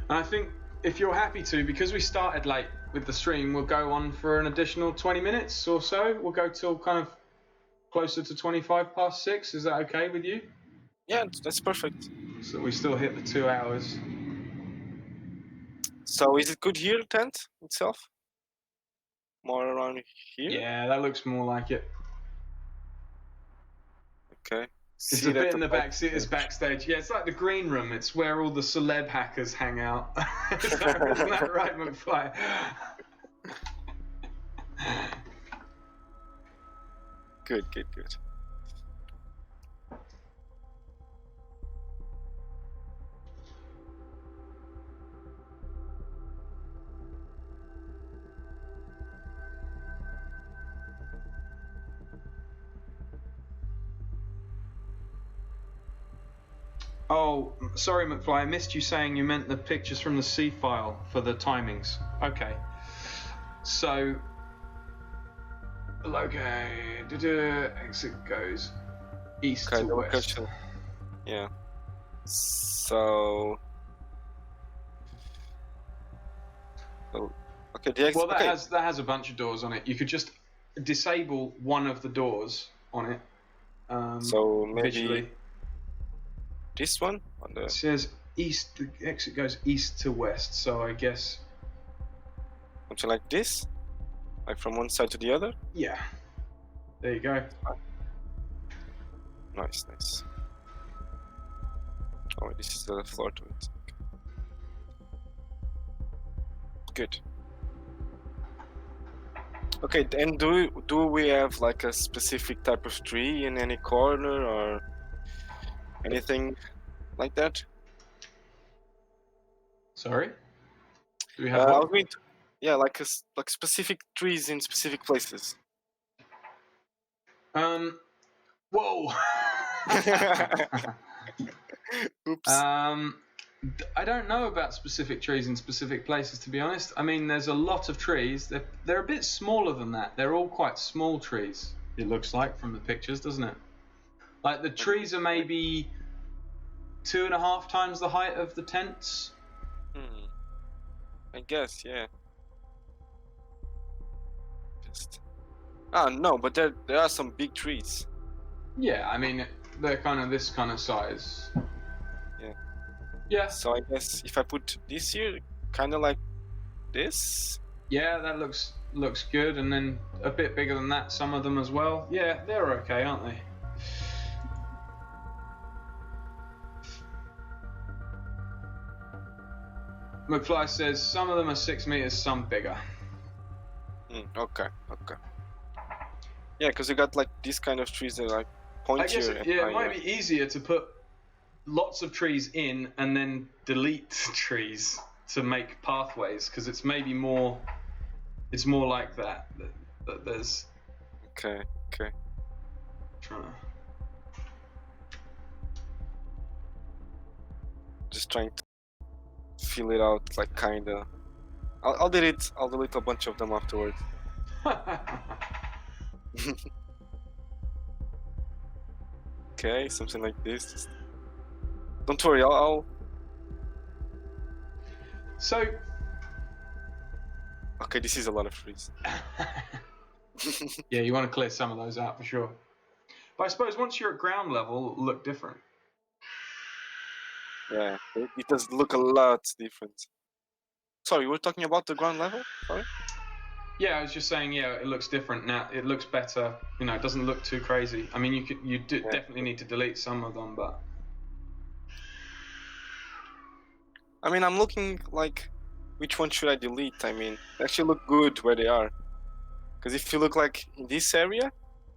And I think if you're happy to, because we started late with the stream, we'll go on for an additional 20 minutes or so. We'll go till kind of closer to 25 past 6. Is that okay with you? Yeah, that's perfect. So we still hit the 2 hours. So is it good here, tent itself? More around here? Yeah, that looks more like it. Okay. It's a bit in the back. See, it's backstage. Yeah, it's like the green room. It's where all the celeb hackers hang out. Isn't that right, McFly? Good. Oh, sorry, McFly. I missed you saying you meant the pictures from the C file for the timings. Okay. So, okay, exit goes east to west. Question. Yeah. So. Okay. Well, that has a bunch of doors on it. You could just disable one of the doors on it. So maybe visually. This one on the. It says east. The exit goes east to west. So I guess. Something like this, like from one side to the other. Yeah. There you go. Nice. Oh, this is the floor to it. Good. Okay, and do we have like a specific type of tree in any corner or anything like that? Sorry. Do we have I what? was going to, yeah, like specific trees in specific places. Whoa. Oops. I don't know about specific trees in specific places, to be honest. I mean, there's a lot of trees. They're a bit smaller than that. They're all quite small trees, it looks like, from the pictures, doesn't it? Like, the trees are maybe 2.5 times the height of the tents. I guess, yeah. No, but there are some big trees. Yeah, I mean, they're kind of this kind of size. Yeah. So I guess if I put this here, kind of like this. Yeah, that looks good, and then a bit bigger than that, some of them as well. Yeah, they're okay, aren't they? McFly says some of them are 6 meters, some bigger. Okay. Yeah, because you got like these kind of trees that are like pointier. I guess it might be easier to put lots of trees in and then delete trees to make pathways, because it's maybe more. It's more like that there's. Okay. Just trying to fill it out, like kinda. I'll delete a bunch of them afterwards. Okay, something like this. Don't worry, I'll. So. Okay, this is a lot of trees. Yeah, you want to clear some of those out for sure. But I suppose once you're at ground level, it'll look different. Yeah, it does look a lot different. Sorry, we're talking about the ground level. Sorry. Yeah, I was just saying. Yeah, it looks different now. It looks better. You know, it doesn't look too crazy. I mean, definitely need to delete some of them, but I mean, I'm looking like, which one should I delete? I mean, they actually look good where they are. Because if you look like in this area,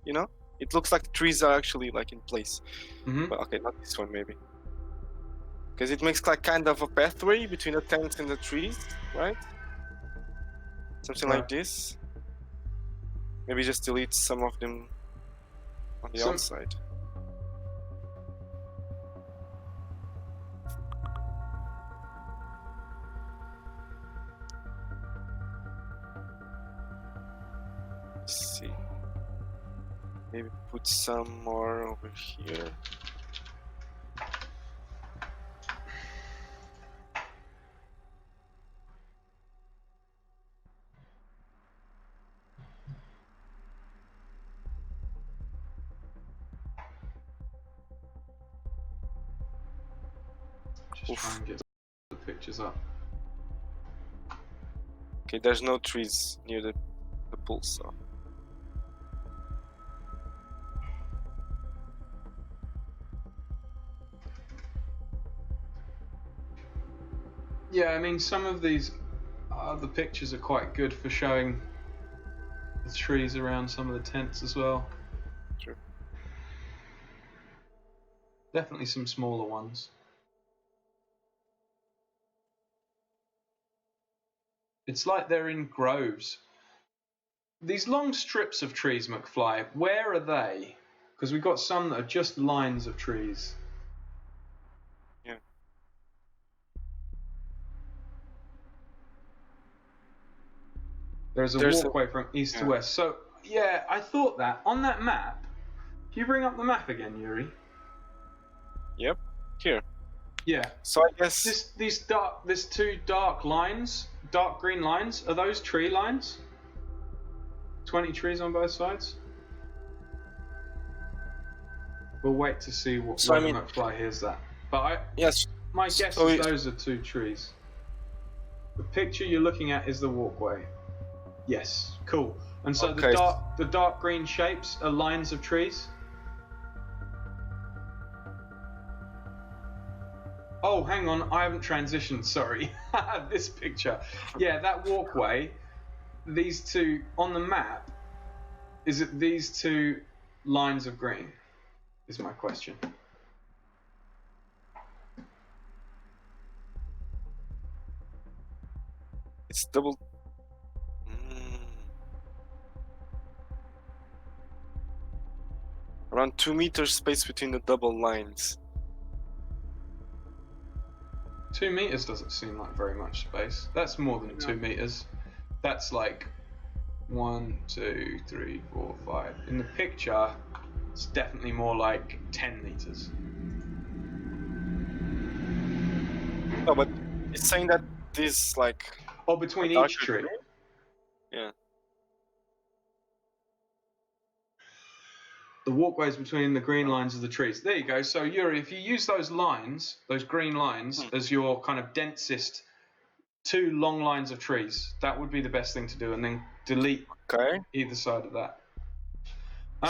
you know, it looks like the trees are actually like in place. Mhm. But okay, not this one maybe. Because it makes like kind of a pathway between the tents and the trees, right? Something like Right. this. Maybe just delete some of them on the Some- outside. Let's see. Maybe put some more over here. just Oof. try and get the pictures up. Okay, there's no trees near the pool, so. Yeah, I mean, some of these the pictures are quite good for showing the trees around some of the tents as well. Sure. Definitely some smaller ones. It's like they're in groves. These long strips of trees, McFly, where are they? Because we've got some that are just lines of trees. Yeah. There's a walkway from east to west. So, yeah, I thought that. On that map, can you bring up the map again, Yuri? Yep. Here. Yeah. So I guess There's two dark lines, dark green lines. Are those tree lines? 20 trees on both sides? We'll wait to see what So, I whether mean- McFly hears that. But yes. my guess So is it- those are two trees. The picture you're looking at is the walkway. Yes, cool. And so Okay. the dark green shapes are lines of trees. Oh, hang on, I haven't transitioned, sorry. This picture. Yeah, that walkway, these two on the map, is it these two lines of green? Is my question. It's double. Mm. Around 2 meters space between the double lines. 2 meters doesn't seem like very much space. That's more than 2 meters. That's like 1, 2, 3, 4, 5. In the picture, it's definitely more like 10 meters. No, but it's saying that this like. Oh, between Darker each tree. green? Yeah. The walkways between the green lines of the trees. There you go. So Yuri, if you use those lines, those green lines, as your kind of densest two long lines of trees, that would be the best thing to do, and then delete Okay. either side of that.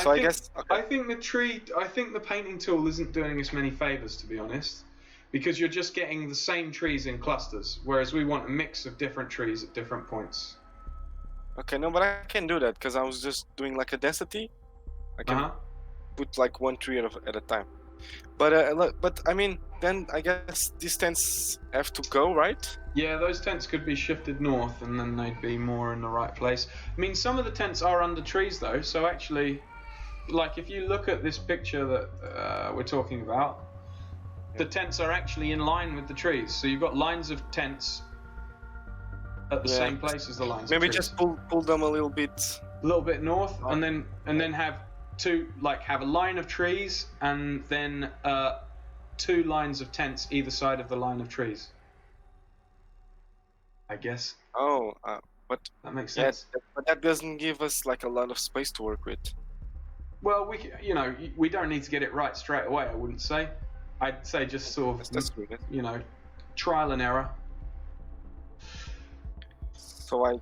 So I guess. Okay. I think the painting tool isn't doing us many favors, to be honest, because you're just getting the same trees in clusters, whereas we want a mix of different trees at different points. Okay, no, but I can do that because I was just doing like a density. I can put like one tree at a time. But I mean, then I guess these tents have to go, right? Yeah, those tents could be shifted north, and then they'd be more in the right place. I mean, some of the tents are under trees, though, so actually, like if you look at this picture that we're talking about, the tents are actually in line with the trees. So you've got lines of tents at the same place as the lines Maybe of trees. just pull them a little bit. A little bit north, and then have have a line of trees, and then 2 lines of tents either side of the line of trees. I guess. Oh, but that makes sense. But that doesn't give us like a lot of space to work with. Well, we don't need to get it right straight away. I wouldn't say. I'd say just sort of That's true. trial and error. So I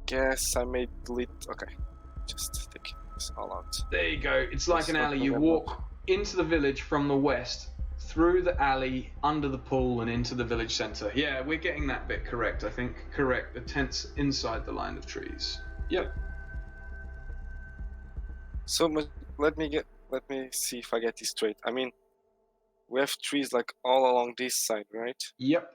guess I may delete. Okay, just take this all out. There you go. It's like It's an alley. not You that walk into the village from the west, through the alley, under the pool, and into the village centre. Yeah, we're getting that bit correct, I think. Correct. The tent's inside the line of trees. Yep. So let me see if I get this straight. I mean, we have trees like all along this side, right? Yep.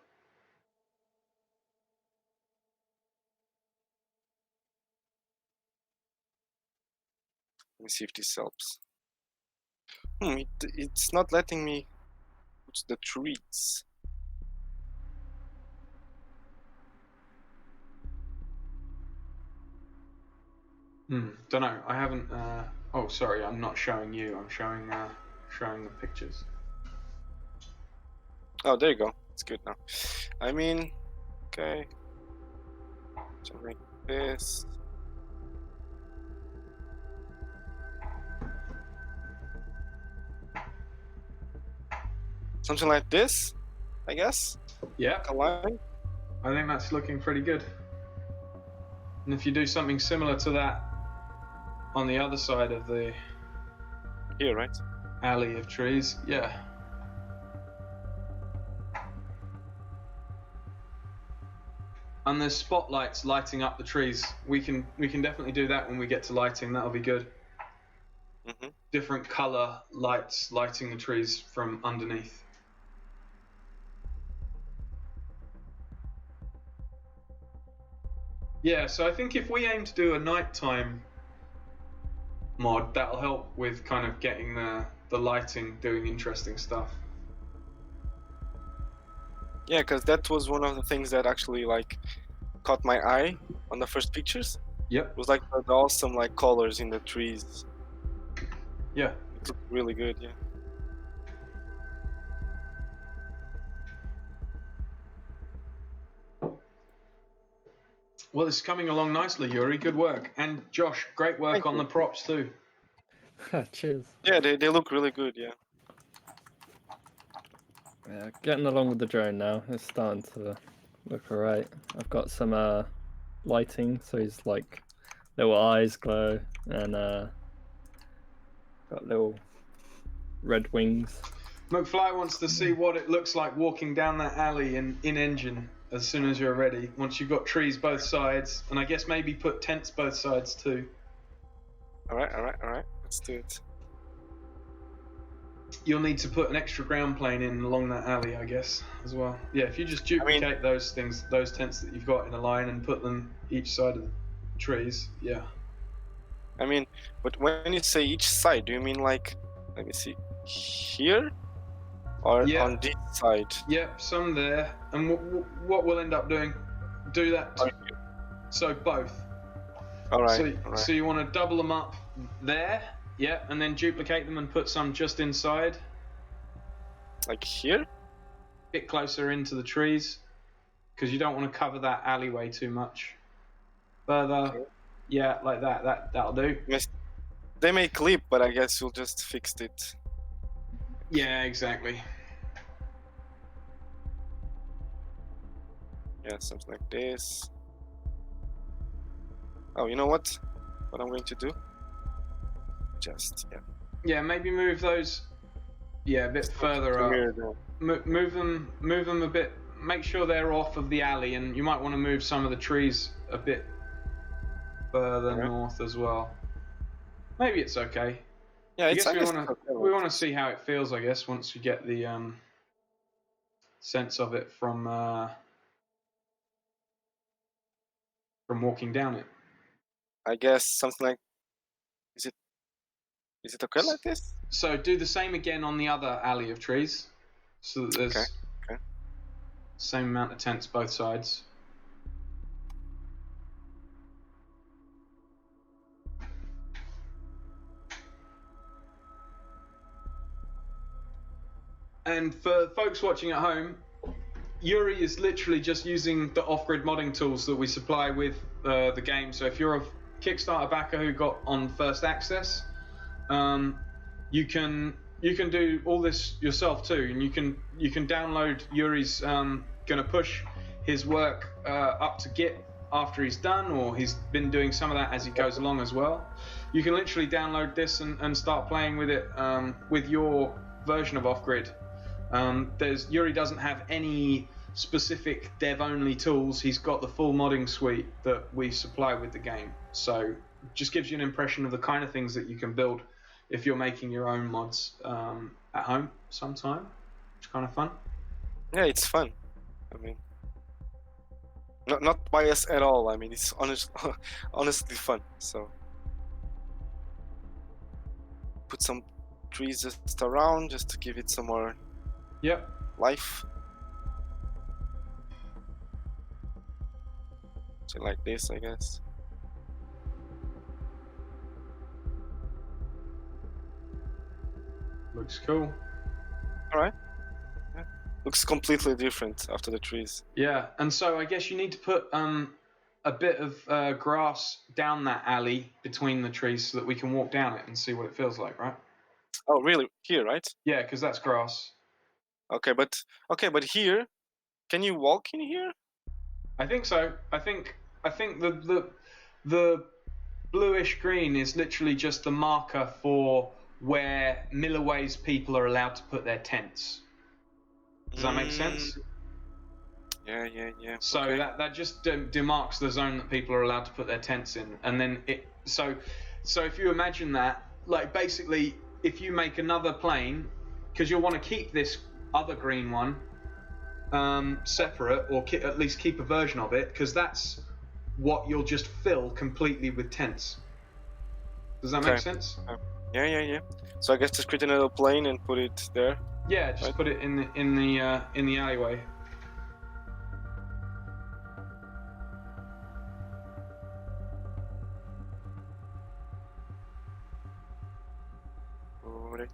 Let me see if this helps. It's not letting me put the trees. Don't know. I haven't. Oh, sorry. I'm not showing you. I'm showing the pictures. Oh, there you go. It's good now. I mean, okay. So like this. Something like this, I guess. Yeah. A line. I think that's looking pretty good. And if you do something similar to that on the other side of the Here, right? alley of trees, yeah. And there's spotlights lighting up the trees. We can definitely do that when we get to lighting. That'll be good. Mm-hmm. Different color lights lighting the trees from underneath. Yeah, so I think if we aim to do a nighttime mod, that'll help with kind of getting the lighting, doing interesting stuff. Yeah, because that was one of the things that actually like caught my eye on the first pictures. Yep. It was like the awesome like colors in the trees. Yeah. It looked really good. Yeah. Well, it's coming along nicely, Yuri. Good work. And Josh, great work Thank on you. the props too. Cheers. Yeah, they look really good. Yeah. Yeah, getting along with the drone now. It's starting to look alright. I've got some lighting, so his like little eyes glow, and got little red wings. McFly wants to see what it looks like walking down that alley in engine as soon as you're ready. Once you've got trees both sides, and I guess maybe put tents both sides too. All right. Let's do it. You'll need to put an extra ground plane in along that alley, I guess, as well. Yeah, if you just duplicate those things, those tents that you've got in a line, and put them each side of the trees. Yeah. I mean, but when you say each side, do you mean like, let me see, here, or Yeah. on this side? Yep, some there. And what we'll end up doing, do that. So both. All right. So you want to double them up there, yeah, and then duplicate them and put some just inside, Like here? a bit closer into the trees, because you don't want to cover that alleyway too much. Further, Okay. yeah, like that. That'll do. Yes. They may clip, but I guess you'll just fix it. Yeah, exactly. Yeah, something like this. Oh, you know what? What I'm going to do? Just Yeah, maybe move those. Yeah, a bit further up. Here, though. Move them a bit. Make sure they're off of the alley, and you might want to move some of the trees a bit further Okay. north as well. Maybe it's okay. Yeah, I guess we it's want okay. to we want to see how it feels. I guess once you get the sense of it from walking down it. I guess something like. Is it okay like this? So do the same again on the other alley of trees, so that there's Okay. same amount of tents both sides. And for folks watching at home, Yuri is literally just using the off-grid modding tools that we supply with the game. So if you're a Kickstarter backer who got on first access, you can do all this yourself too, and you can download Yuri's. Gonna push his work up to Git after he's done, or he's been doing some of that as he goes along as well. You can literally download this and start playing with it with your version of Off-Grid. Yuri doesn't have any specific dev-only tools. He's got the full modding suite that we supply with the game. So it just gives you an impression of the kind of things that you can build if you're making your own mods at home sometime. It's kind of fun. Yeah, it's fun. I mean, not biased at all. I mean, it's honestly fun. So put some trees just around just to give it some more life. So like this, I guess. Looks cool. All right. Yeah. Looks completely different after the trees. Yeah, and so I guess you need to put a bit of grass down that alley between the trees so that we can walk down it and see what it feels like, right? Oh, really? Here, right? Yeah, because that's grass. Okay, but here, can you walk in here? I think so. I think the bluish green is literally just the marker for where Milliways people are allowed to put their tents. Does that make sense? Yeah. So okay. that just demarks the zone that people are allowed to put their tents in, and then so if you imagine that, like basically, if you make another plane, because you'll want to keep this other green one separate, or at least keep a version of it, because that's what you'll just fill completely with tents. Does that make sense? Yeah. So I guess just create another plane and put it there. Yeah, just put it in the alleyway. Alright.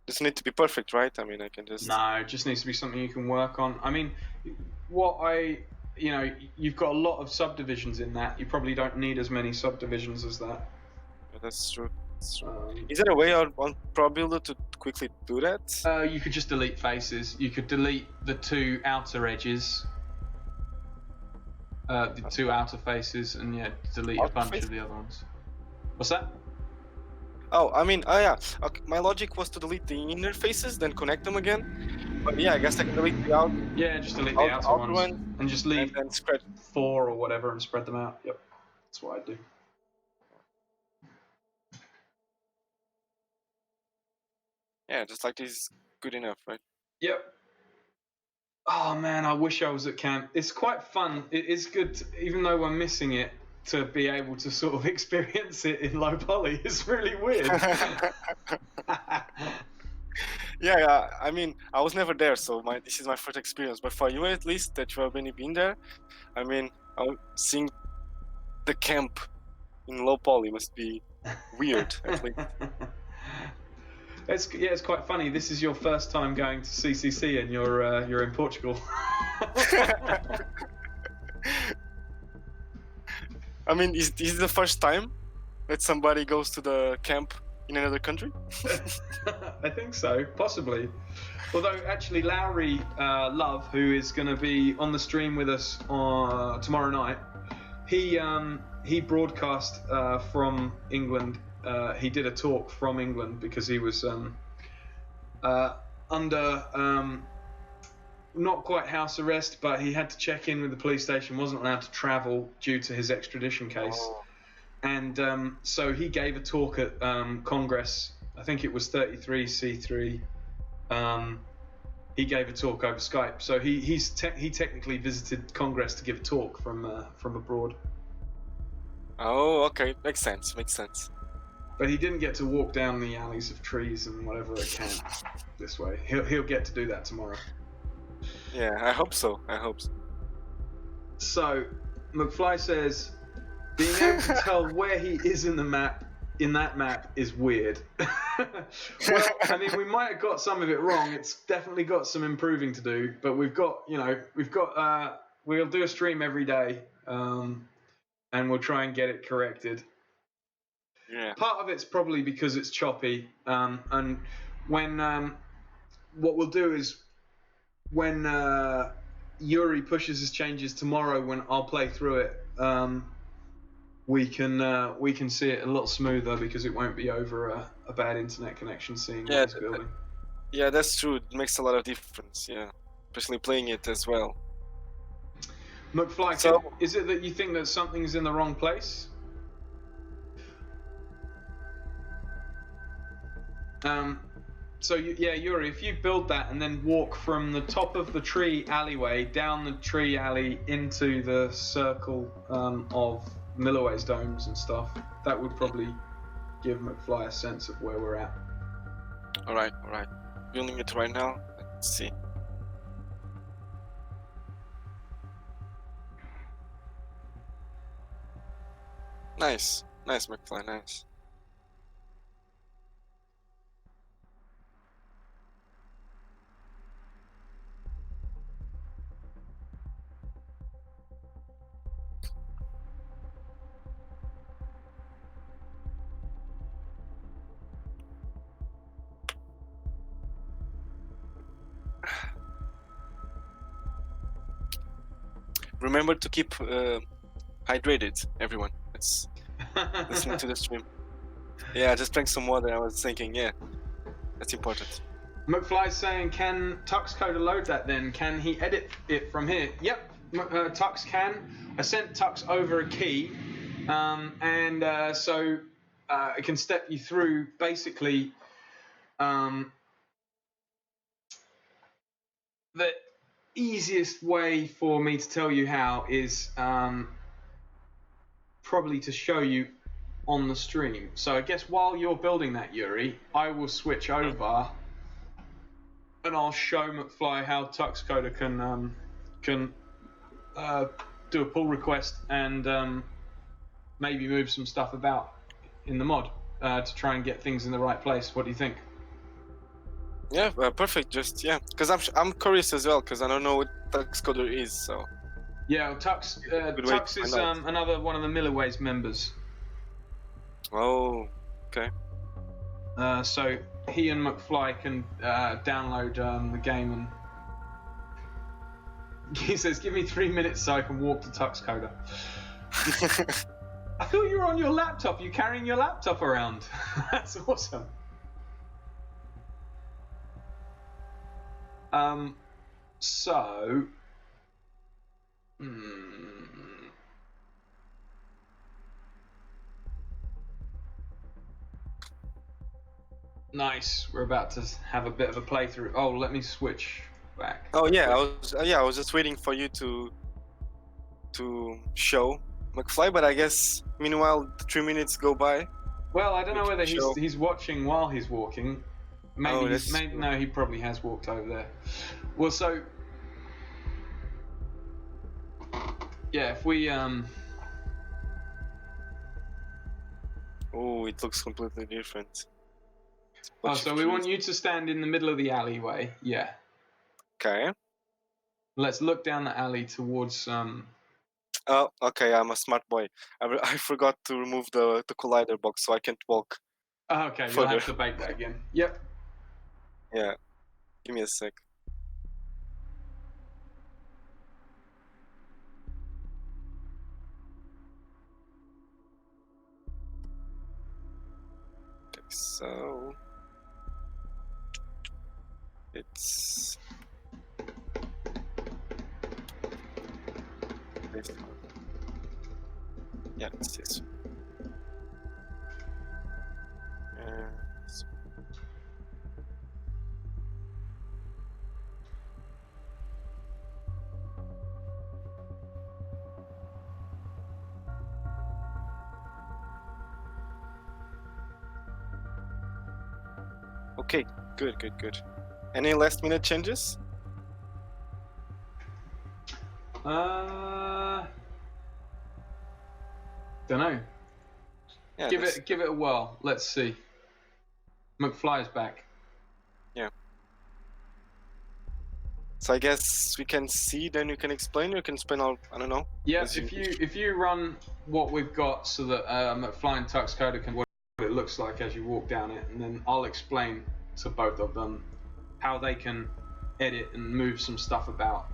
Doesn't need to be perfect, right? I mean, I can just... No, it just needs to be something you can work on. I mean, you've got a lot of subdivisions in that. You probably don't need as many subdivisions as that. Yeah, that's true. Is there a way on ProBuilder to quickly do that? You could just delete faces. You could delete the two outer edges, the two outer faces, and delete a bunch of the other ones. What's that? Oh, I mean, yeah. Okay, my logic was to delete the inner faces, then connect them again. But yeah, I guess I can delete the outer. Yeah, just delete the outer ones and just leave and spread 4 or whatever and spread them out. Yep, that's what I do. Yeah, just like this is good enough, right? Yep. Oh man, I wish I was at camp. It's quite fun. It is good, even though we're missing it, to be able to sort of experience it in low poly. It's really weird. Yeah. I mean, I was never there, so this is my first experience. But for you, at least, that you have been there, I mean, seeing the camp in low poly must be weird, at least. It's quite funny. This is your first time going to CCC, and you're in Portugal. I mean, is this the first time that somebody goes to the camp in another country? I think so, possibly. Although, actually, Lowry Love, who is going to be on the stream with us tomorrow night, he broadcast from England. He did a talk from England because he was under not quite house arrest, but he had to check in with the police station, wasn't allowed to travel due to his extradition case. And so he gave a talk at Congress, I think it was 33C3. He gave a talk over Skype. So he technically visited Congress to give a talk from abroad. Oh, okay, makes sense. But he didn't get to walk down the alleys of trees and whatever at camp this way. He'll get to do that tomorrow. Yeah, I hope so. So, McFly says, being able to tell where he is in that map is weird. Well, I mean, we might have got some of it wrong. It's definitely got some improving to do, but we'll do a stream every day, and we'll try and get it corrected. Yeah. Part of it's probably because it's choppy, and when what we'll do is when Yuri pushes his changes tomorrow, when I'll play through it, we can see it a lot smoother because it won't be over a bad internet connection. Seeing what he's building. Yeah, that's true. It makes a lot of difference. Yeah, especially playing it as well. McFly, is it that you think that something's in the wrong place? So Yuri, if you build that and then walk from the top of the tree alleyway down the tree alley into the circle of Milliways domes and stuff, that would probably give McFly a sense of where we're at. All right. Building it right now. Let's see. Nice, McFly, nice. Remember to keep hydrated, everyone. Let's listen to the stream. Yeah, just drink some water. I was thinking, yeah, that's important. McFly's saying, can Tuxcoder load that then? Can he edit it from here? Yep, Tux can. I sent Tux over a key, and so it can step you through basically the easiest way for me to tell you how is probably to show you on the stream. So I guess while you're building that, Yuri, I will switch over and I'll show McFly how Tuxcoder can do a pull request and maybe move some stuff about in the mod to try and get things in the right place. What do you think? Yeah, perfect. Just because I'm curious as well because I don't know what Tuxcoder is. So yeah, well, Tux is another one of the Milliways members. Oh, okay. So he and McFly can download the game, and he says, "Give me 3 minutes so I can walk to Tuxcoder." I thought you were on your laptop. You're carrying your laptop around. That's awesome. So. Nice. We're about to have a bit of a playthrough. Oh, let me switch back. Oh yeah, I was just waiting for you to show McFly, but I guess meanwhile the 3 minutes go by. Well, I don't know whether he's watching while he's walking. Maybe, oh, no, he probably has walked over there. Well, so yeah, if we Oh, it looks completely different. Oh, so we want you to stand in the middle of the alleyway. Yeah. Okay. Let's look down the alley towards Oh, okay. I'm a smart boy. I forgot to remove the collider box, so I can't walk. Oh, okay, you'll have to bake that again. Yep. Yeah. Give me a sec. Okay, so it's this one. Yeah, it's this one. Okay, good. Any last minute changes? Don't know. Yeah, Give it a whirl. Let's see. McFly's back. Yeah. So I guess we can see, then you can explain. You can explain all. I don't know. Yeah. If you run what we've got, so that McFly and Tuxcoder can what it looks like as you walk down it, and then I'll explain to both of them how they can edit and move some stuff about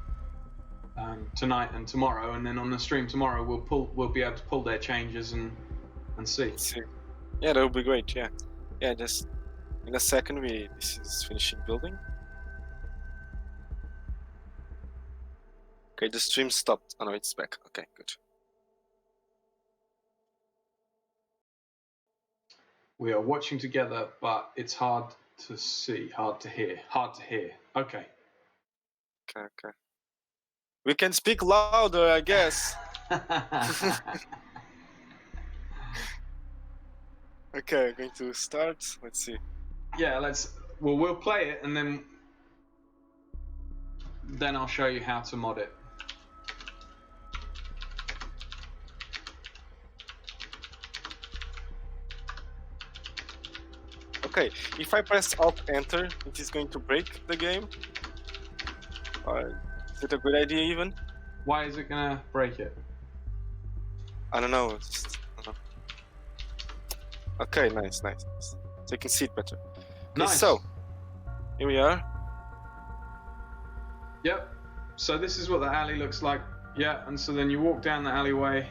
tonight and tomorrow, and then on the stream tomorrow we'll be able to pull their changes and see. Let's see. Yeah, that would be great. Yeah, yeah. Just in a second, this is finishing building. Okay, the stream stopped. Oh no, it's back. Okay, good. We are watching together, but it's hard to see, hard to hear. Okay. Okay. We can speak louder, I guess. Okay, I'm going to start. Let's see. Yeah, we'll play it, and then I'll show you how to mod it. Okay, if I press Alt Enter, it is going to break the game. Or is it a good idea even? Why is it gonna break it? I don't know. I don't know. Okay, nice. So you can see it better. Okay, Nice. so here we are. Yep. So this is what the alley looks like. Yeah, and so then you walk down the alleyway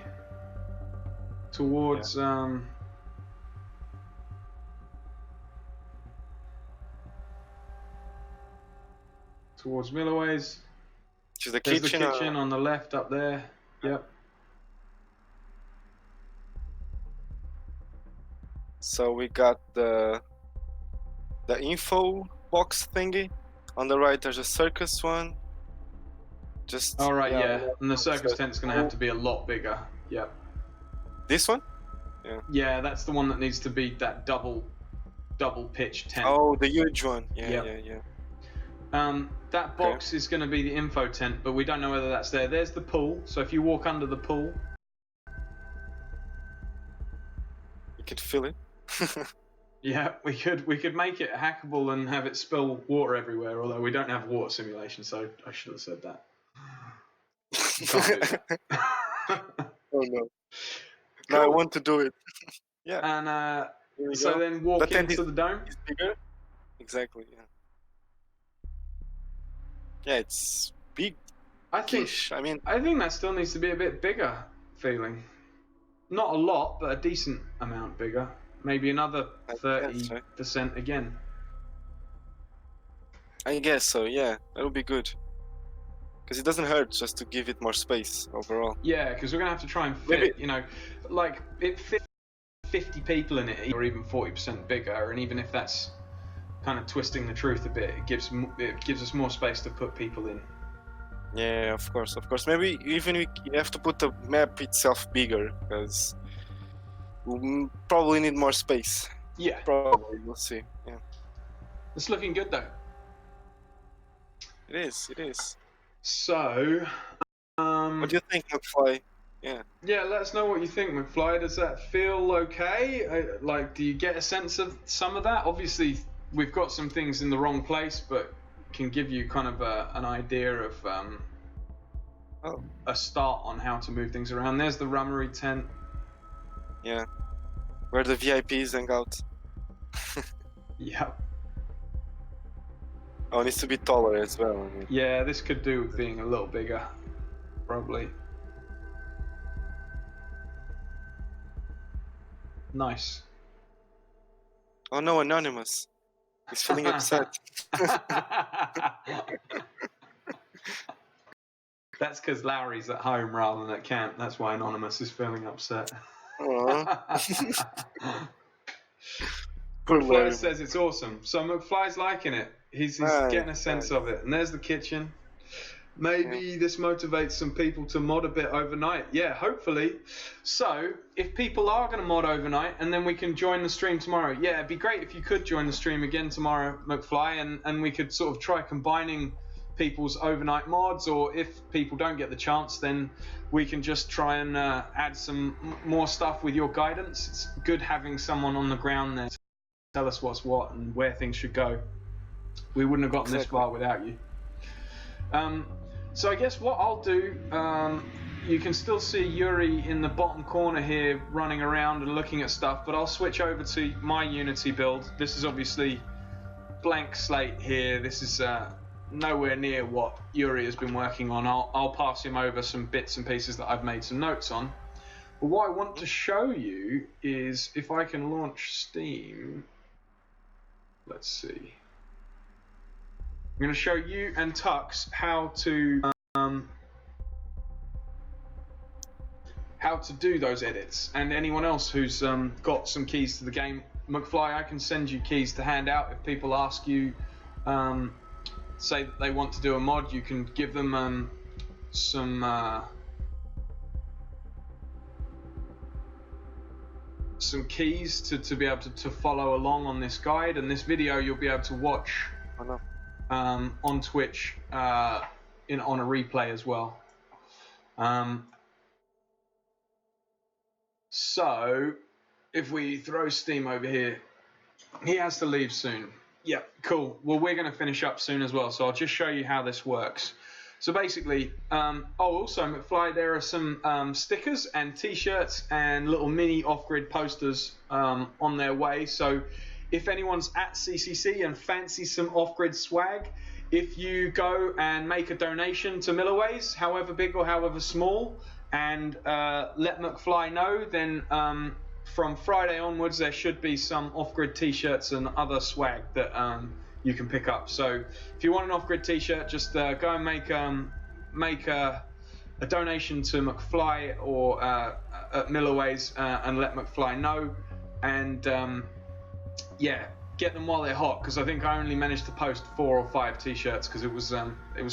towards towards Milliways. Which is the There's kitchen. the kitchen on the left up there. Yep. So we got the info box thingy. On the right, there's a circus one. Just. All right, yeah. yeah. And the circus tent's gonna have to be a lot bigger. Yep. This one? Yeah, that's the one that needs to be that double pitch tent. Oh, the huge one. Yeah, Yep. yeah. That box is going to be the info tent, but we don't know whether that's there. There's the pool, so if you walk under the pool, You could feel it. yeah, we could make it hackable and have it spill water everywhere. Although we don't have water simulation, so I should have said that. You can't do that. Oh no. No, I want to do it. Yeah. And Here we so go. then walk The tent into the dome. It's bigger. Exactly. Yeah. Yeah, it's big. I think that still needs to be a bit bigger. Feeling, not a lot, but a decent amount bigger. Maybe another 30% again. I guess so. Yeah, that would be good. Because it doesn't hurt just to give it more space overall. Yeah, because we're gonna have to try and fit. Like it fits 50 people in it, or even 40% bigger. And even if that's kind of twisting the truth a bit, it gives us more space to put people in. Yeah, of course. Maybe even we have to put the map itself bigger, because we probably need more space. Yeah, Probably, we'll see. Yeah, it's looking good though. it is. So, What do you think, McFly? Yeah, let us know what you think, McFly. Does that feel okay? Do you get a sense of some of that? Obviously, we've got some things in the wrong place, but can give you kind of an idea of a start on how to move things around. There's the rummery tent. yeah. Where the VIPs hang out. Yeah. Oh, it needs to be taller as well. I mean. Yeah, this could do with being a little bigger, probably. Nice. Oh no, Anonymous. He's feeling upset. That's because Lowry's at home rather than at camp. That's why Anonymous is feeling upset. McFly says it's awesome. So McFly's liking it. He's getting a sense of it. And there's the kitchen. Maybe this motivates some people to mod a bit overnight. Yeah, hopefully. So if people are going to mod overnight, and then we can join the stream tomorrow. Yeah, it'd be great if you could join the stream again tomorrow, McFly, and we could sort of try combining people's overnight mods, or if people don't get the chance, then we can just try and add some more stuff with your guidance. It's good having someone on the ground there to tell us what's what and where things should go. We wouldn't have gotten this far without you. So I guess what I'll do, you can still see Yuri in the bottom corner here running around and looking at stuff, but I'll switch over to my Unity build. This is obviously blank slate here. This is nowhere near what Yuri has been working on. I'll pass him over some bits and pieces that I've made some notes on. But what I want to show you is if I can launch Steam. Let's see. I'm going to show you and Tux how to do those edits, and anyone else who's got some keys to the game. McFly, I can send you keys to hand out if people ask you, say that they want to do a mod. You can give them some keys to be able to follow along on this guide, and this video you'll be able to watch on Twitch on a replay as well. So if we throw Steam over here, he has to leave soon. Yeah, cool. Well, we're going to finish up soon as well, so I'll just show you how this works. So basically, also McFly, there are some stickers and t-shirts and little mini off-grid posters on their way. So if anyone's at CCC and fancies some off-grid swag, if you go and make a donation to Milliways, however big or however small, and let McFly know, then from Friday onwards there should be some off-grid t-shirts and other swag that you can pick up. So if you want an off-grid t-shirt, just go and make a donation to McFly or at Milliways and let McFly know, and yeah, get them while they're hot, because I think I only managed to post 4 or 5 t-shirts because it was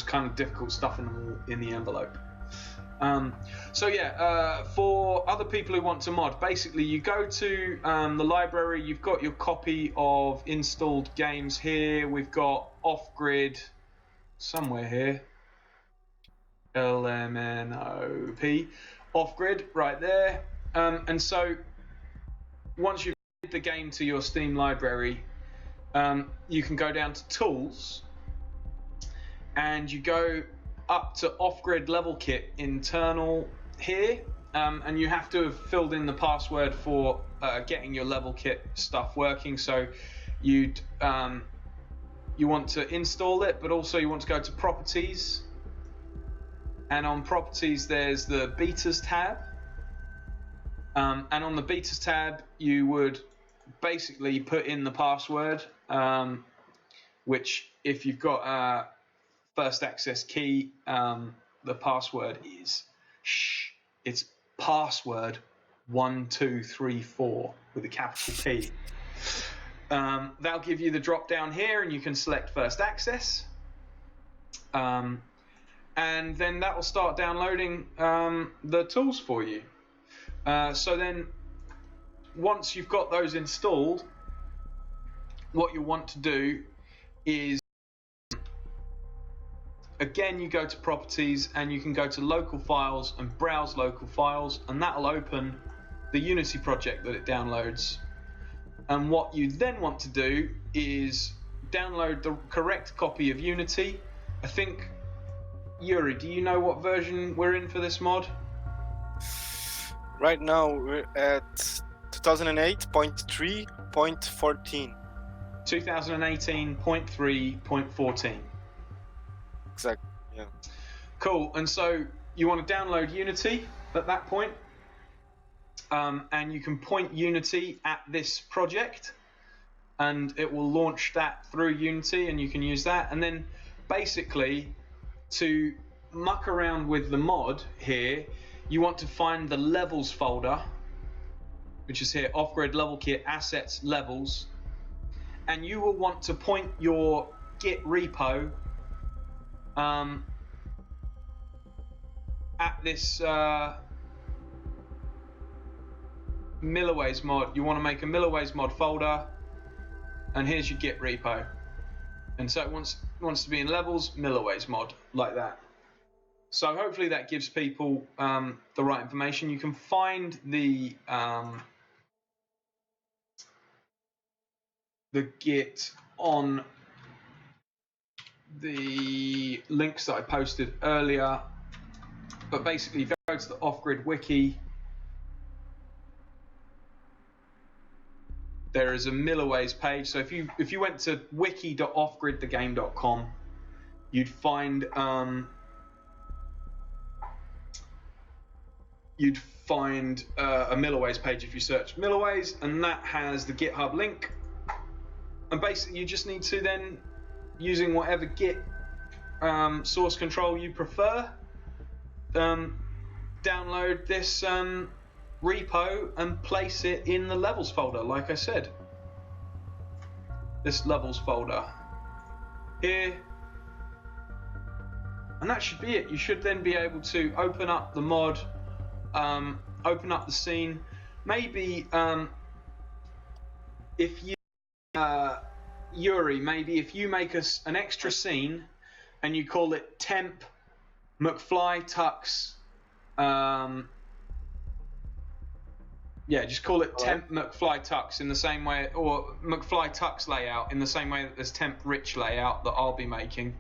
kind of difficult stuffing them all in the envelope. So yeah, for other people who want to mod, basically you go to the library. You've got your copy of installed games here. We've got off-grid somewhere here, LMNOP, off-grid right there. And so once you've added the game to your Steam library, you can go down to Tools, and you go up to off-grid level kit internal here, and you have to have filled in the password for getting your level kit stuff working. So you want to install it, but also you want to go to properties, and on properties there's the betas tab, and on the betas tab you would basically put in the password, which if you've got first access key, the password is it's password 1234 with a capital P. That'll give you the drop down here, and you can select first access, and then that will start downloading the tools for you. So then once you've got those installed, what you want to do is, again, you go to properties and you can go to local files and browse local files, and that'll open the Unity project that it downloads. And what you then want to do is download the correct copy of Unity. I think, Yuri, do you know what version we're in for this mod? Right now we're at 2008.3.14. 2018.3.14. Exactly, yeah. Cool. And so you want to download Unity at that point, and you can point Unity at this project, and it will launch that through Unity, and you can use that. And then basically, to muck around with the mod here, you want to find the levels folder, which is here, off-grid level kit assets levels, and you will want to point your Git repo at this Milliways mod. You want to make a Milliways mod folder, and here's your Git repo, and so it wants to be in levels Milliways mod, like that. So hopefully that gives people the right information. You can find the Git on the links that I posted earlier, but basically go to the off-grid wiki, there is a Milliways page. So if you went to wiki.offgridthegame.com, you'd find a Milliways page if you search Milliways, and that has the GitHub link. And basically, you just need to then, using whatever Git source control you prefer, download this repo and place it in the levels folder, like I said. This levels folder here. And that should be it. You should then be able to open up the mod, open up the scene. Maybe if you, Yuri, maybe if you make us an extra scene and you call it Temp McFly Tux, yeah, just call it Temp McFly Tux in the same way, or McFly Tux layout in the same way that there's Temp Rich layout that I'll be making.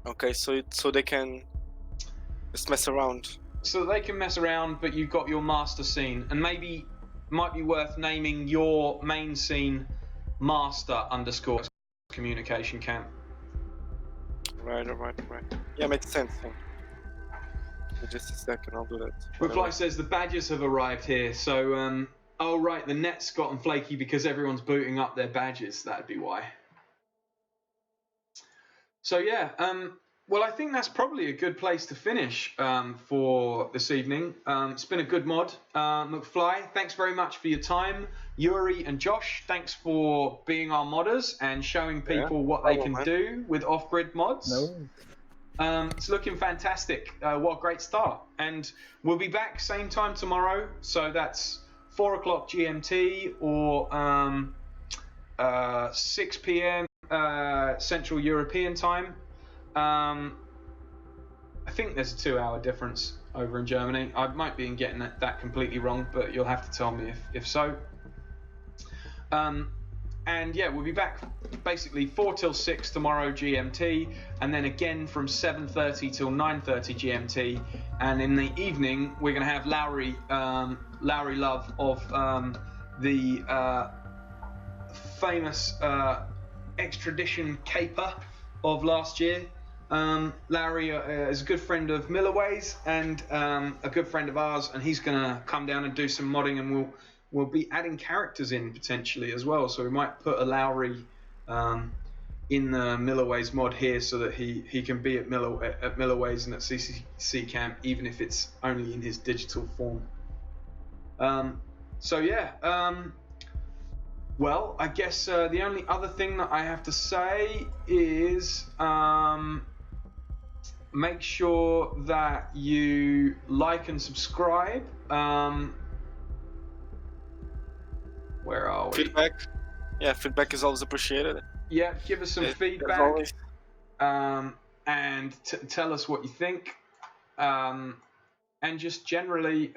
Okay, so they can just mess around. So they can mess around, but you've got your master scene, and maybe might be worth naming your main scene master_communication camp. Right. Yeah, makes sense. Yeah. Just a second, I'll do that. McFly says the badges have arrived here, so oh right, the net's gotten flaky because everyone's booting up their badges. That'd be why. So yeah, well, I think that's probably a good place to finish for this evening. It's been a good mod. McFly, thanks very much for your time. Yuri and Josh, thanks for being our modders and showing people what they can do with off-grid mods. It's looking fantastic. What a great start. And we'll be back same time tomorrow. So that's 4 o'clock GMT or 6 p.m. Central European time. I think there's a 2-hour difference over in Germany. I might be getting that completely wrong, but you'll have to tell me if so. And yeah, we'll be back basically 4 till 6 tomorrow GMT, and then again from 7:30 till 9:30 GMT. And in the evening, we're going to have Lowry Love of the famous extradition caper of last year. Lowry is a good friend of Milliways and a good friend of ours, and he's going to come down and do some modding, and we'll be adding characters in potentially as well. So we might put a Lowry in the Milliways mod here so that he can be at Milliways and at CCCamp, even if it's only in his digital form. So yeah, well, I guess the only other thing that I have to say is make sure that you like and subscribe. Where are we? Feedback. Yeah, feedback is always appreciated. Yeah, give us some feedback. And tell us what you think. And just generally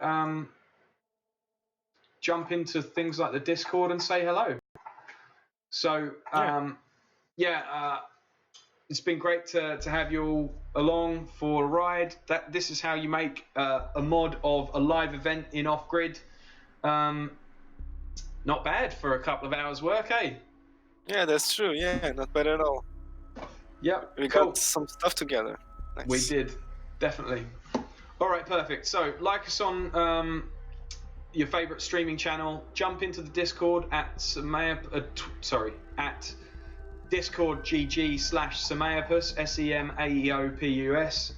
jump into things like the Discord and say hello. So, it's been great to have you all along for a ride. This is how you make a mod of a live event in Off-Grid. Not bad for a couple of hours work, eh? Yeah, that's true. Yeah, not bad at all. Yep, we cool. got some stuff together. Nice. We did, definitely. All right, perfect. So, like us on your favorite streaming channel. Jump into the Discord at discord.gg/Semaeopus, SEMAEOPUS.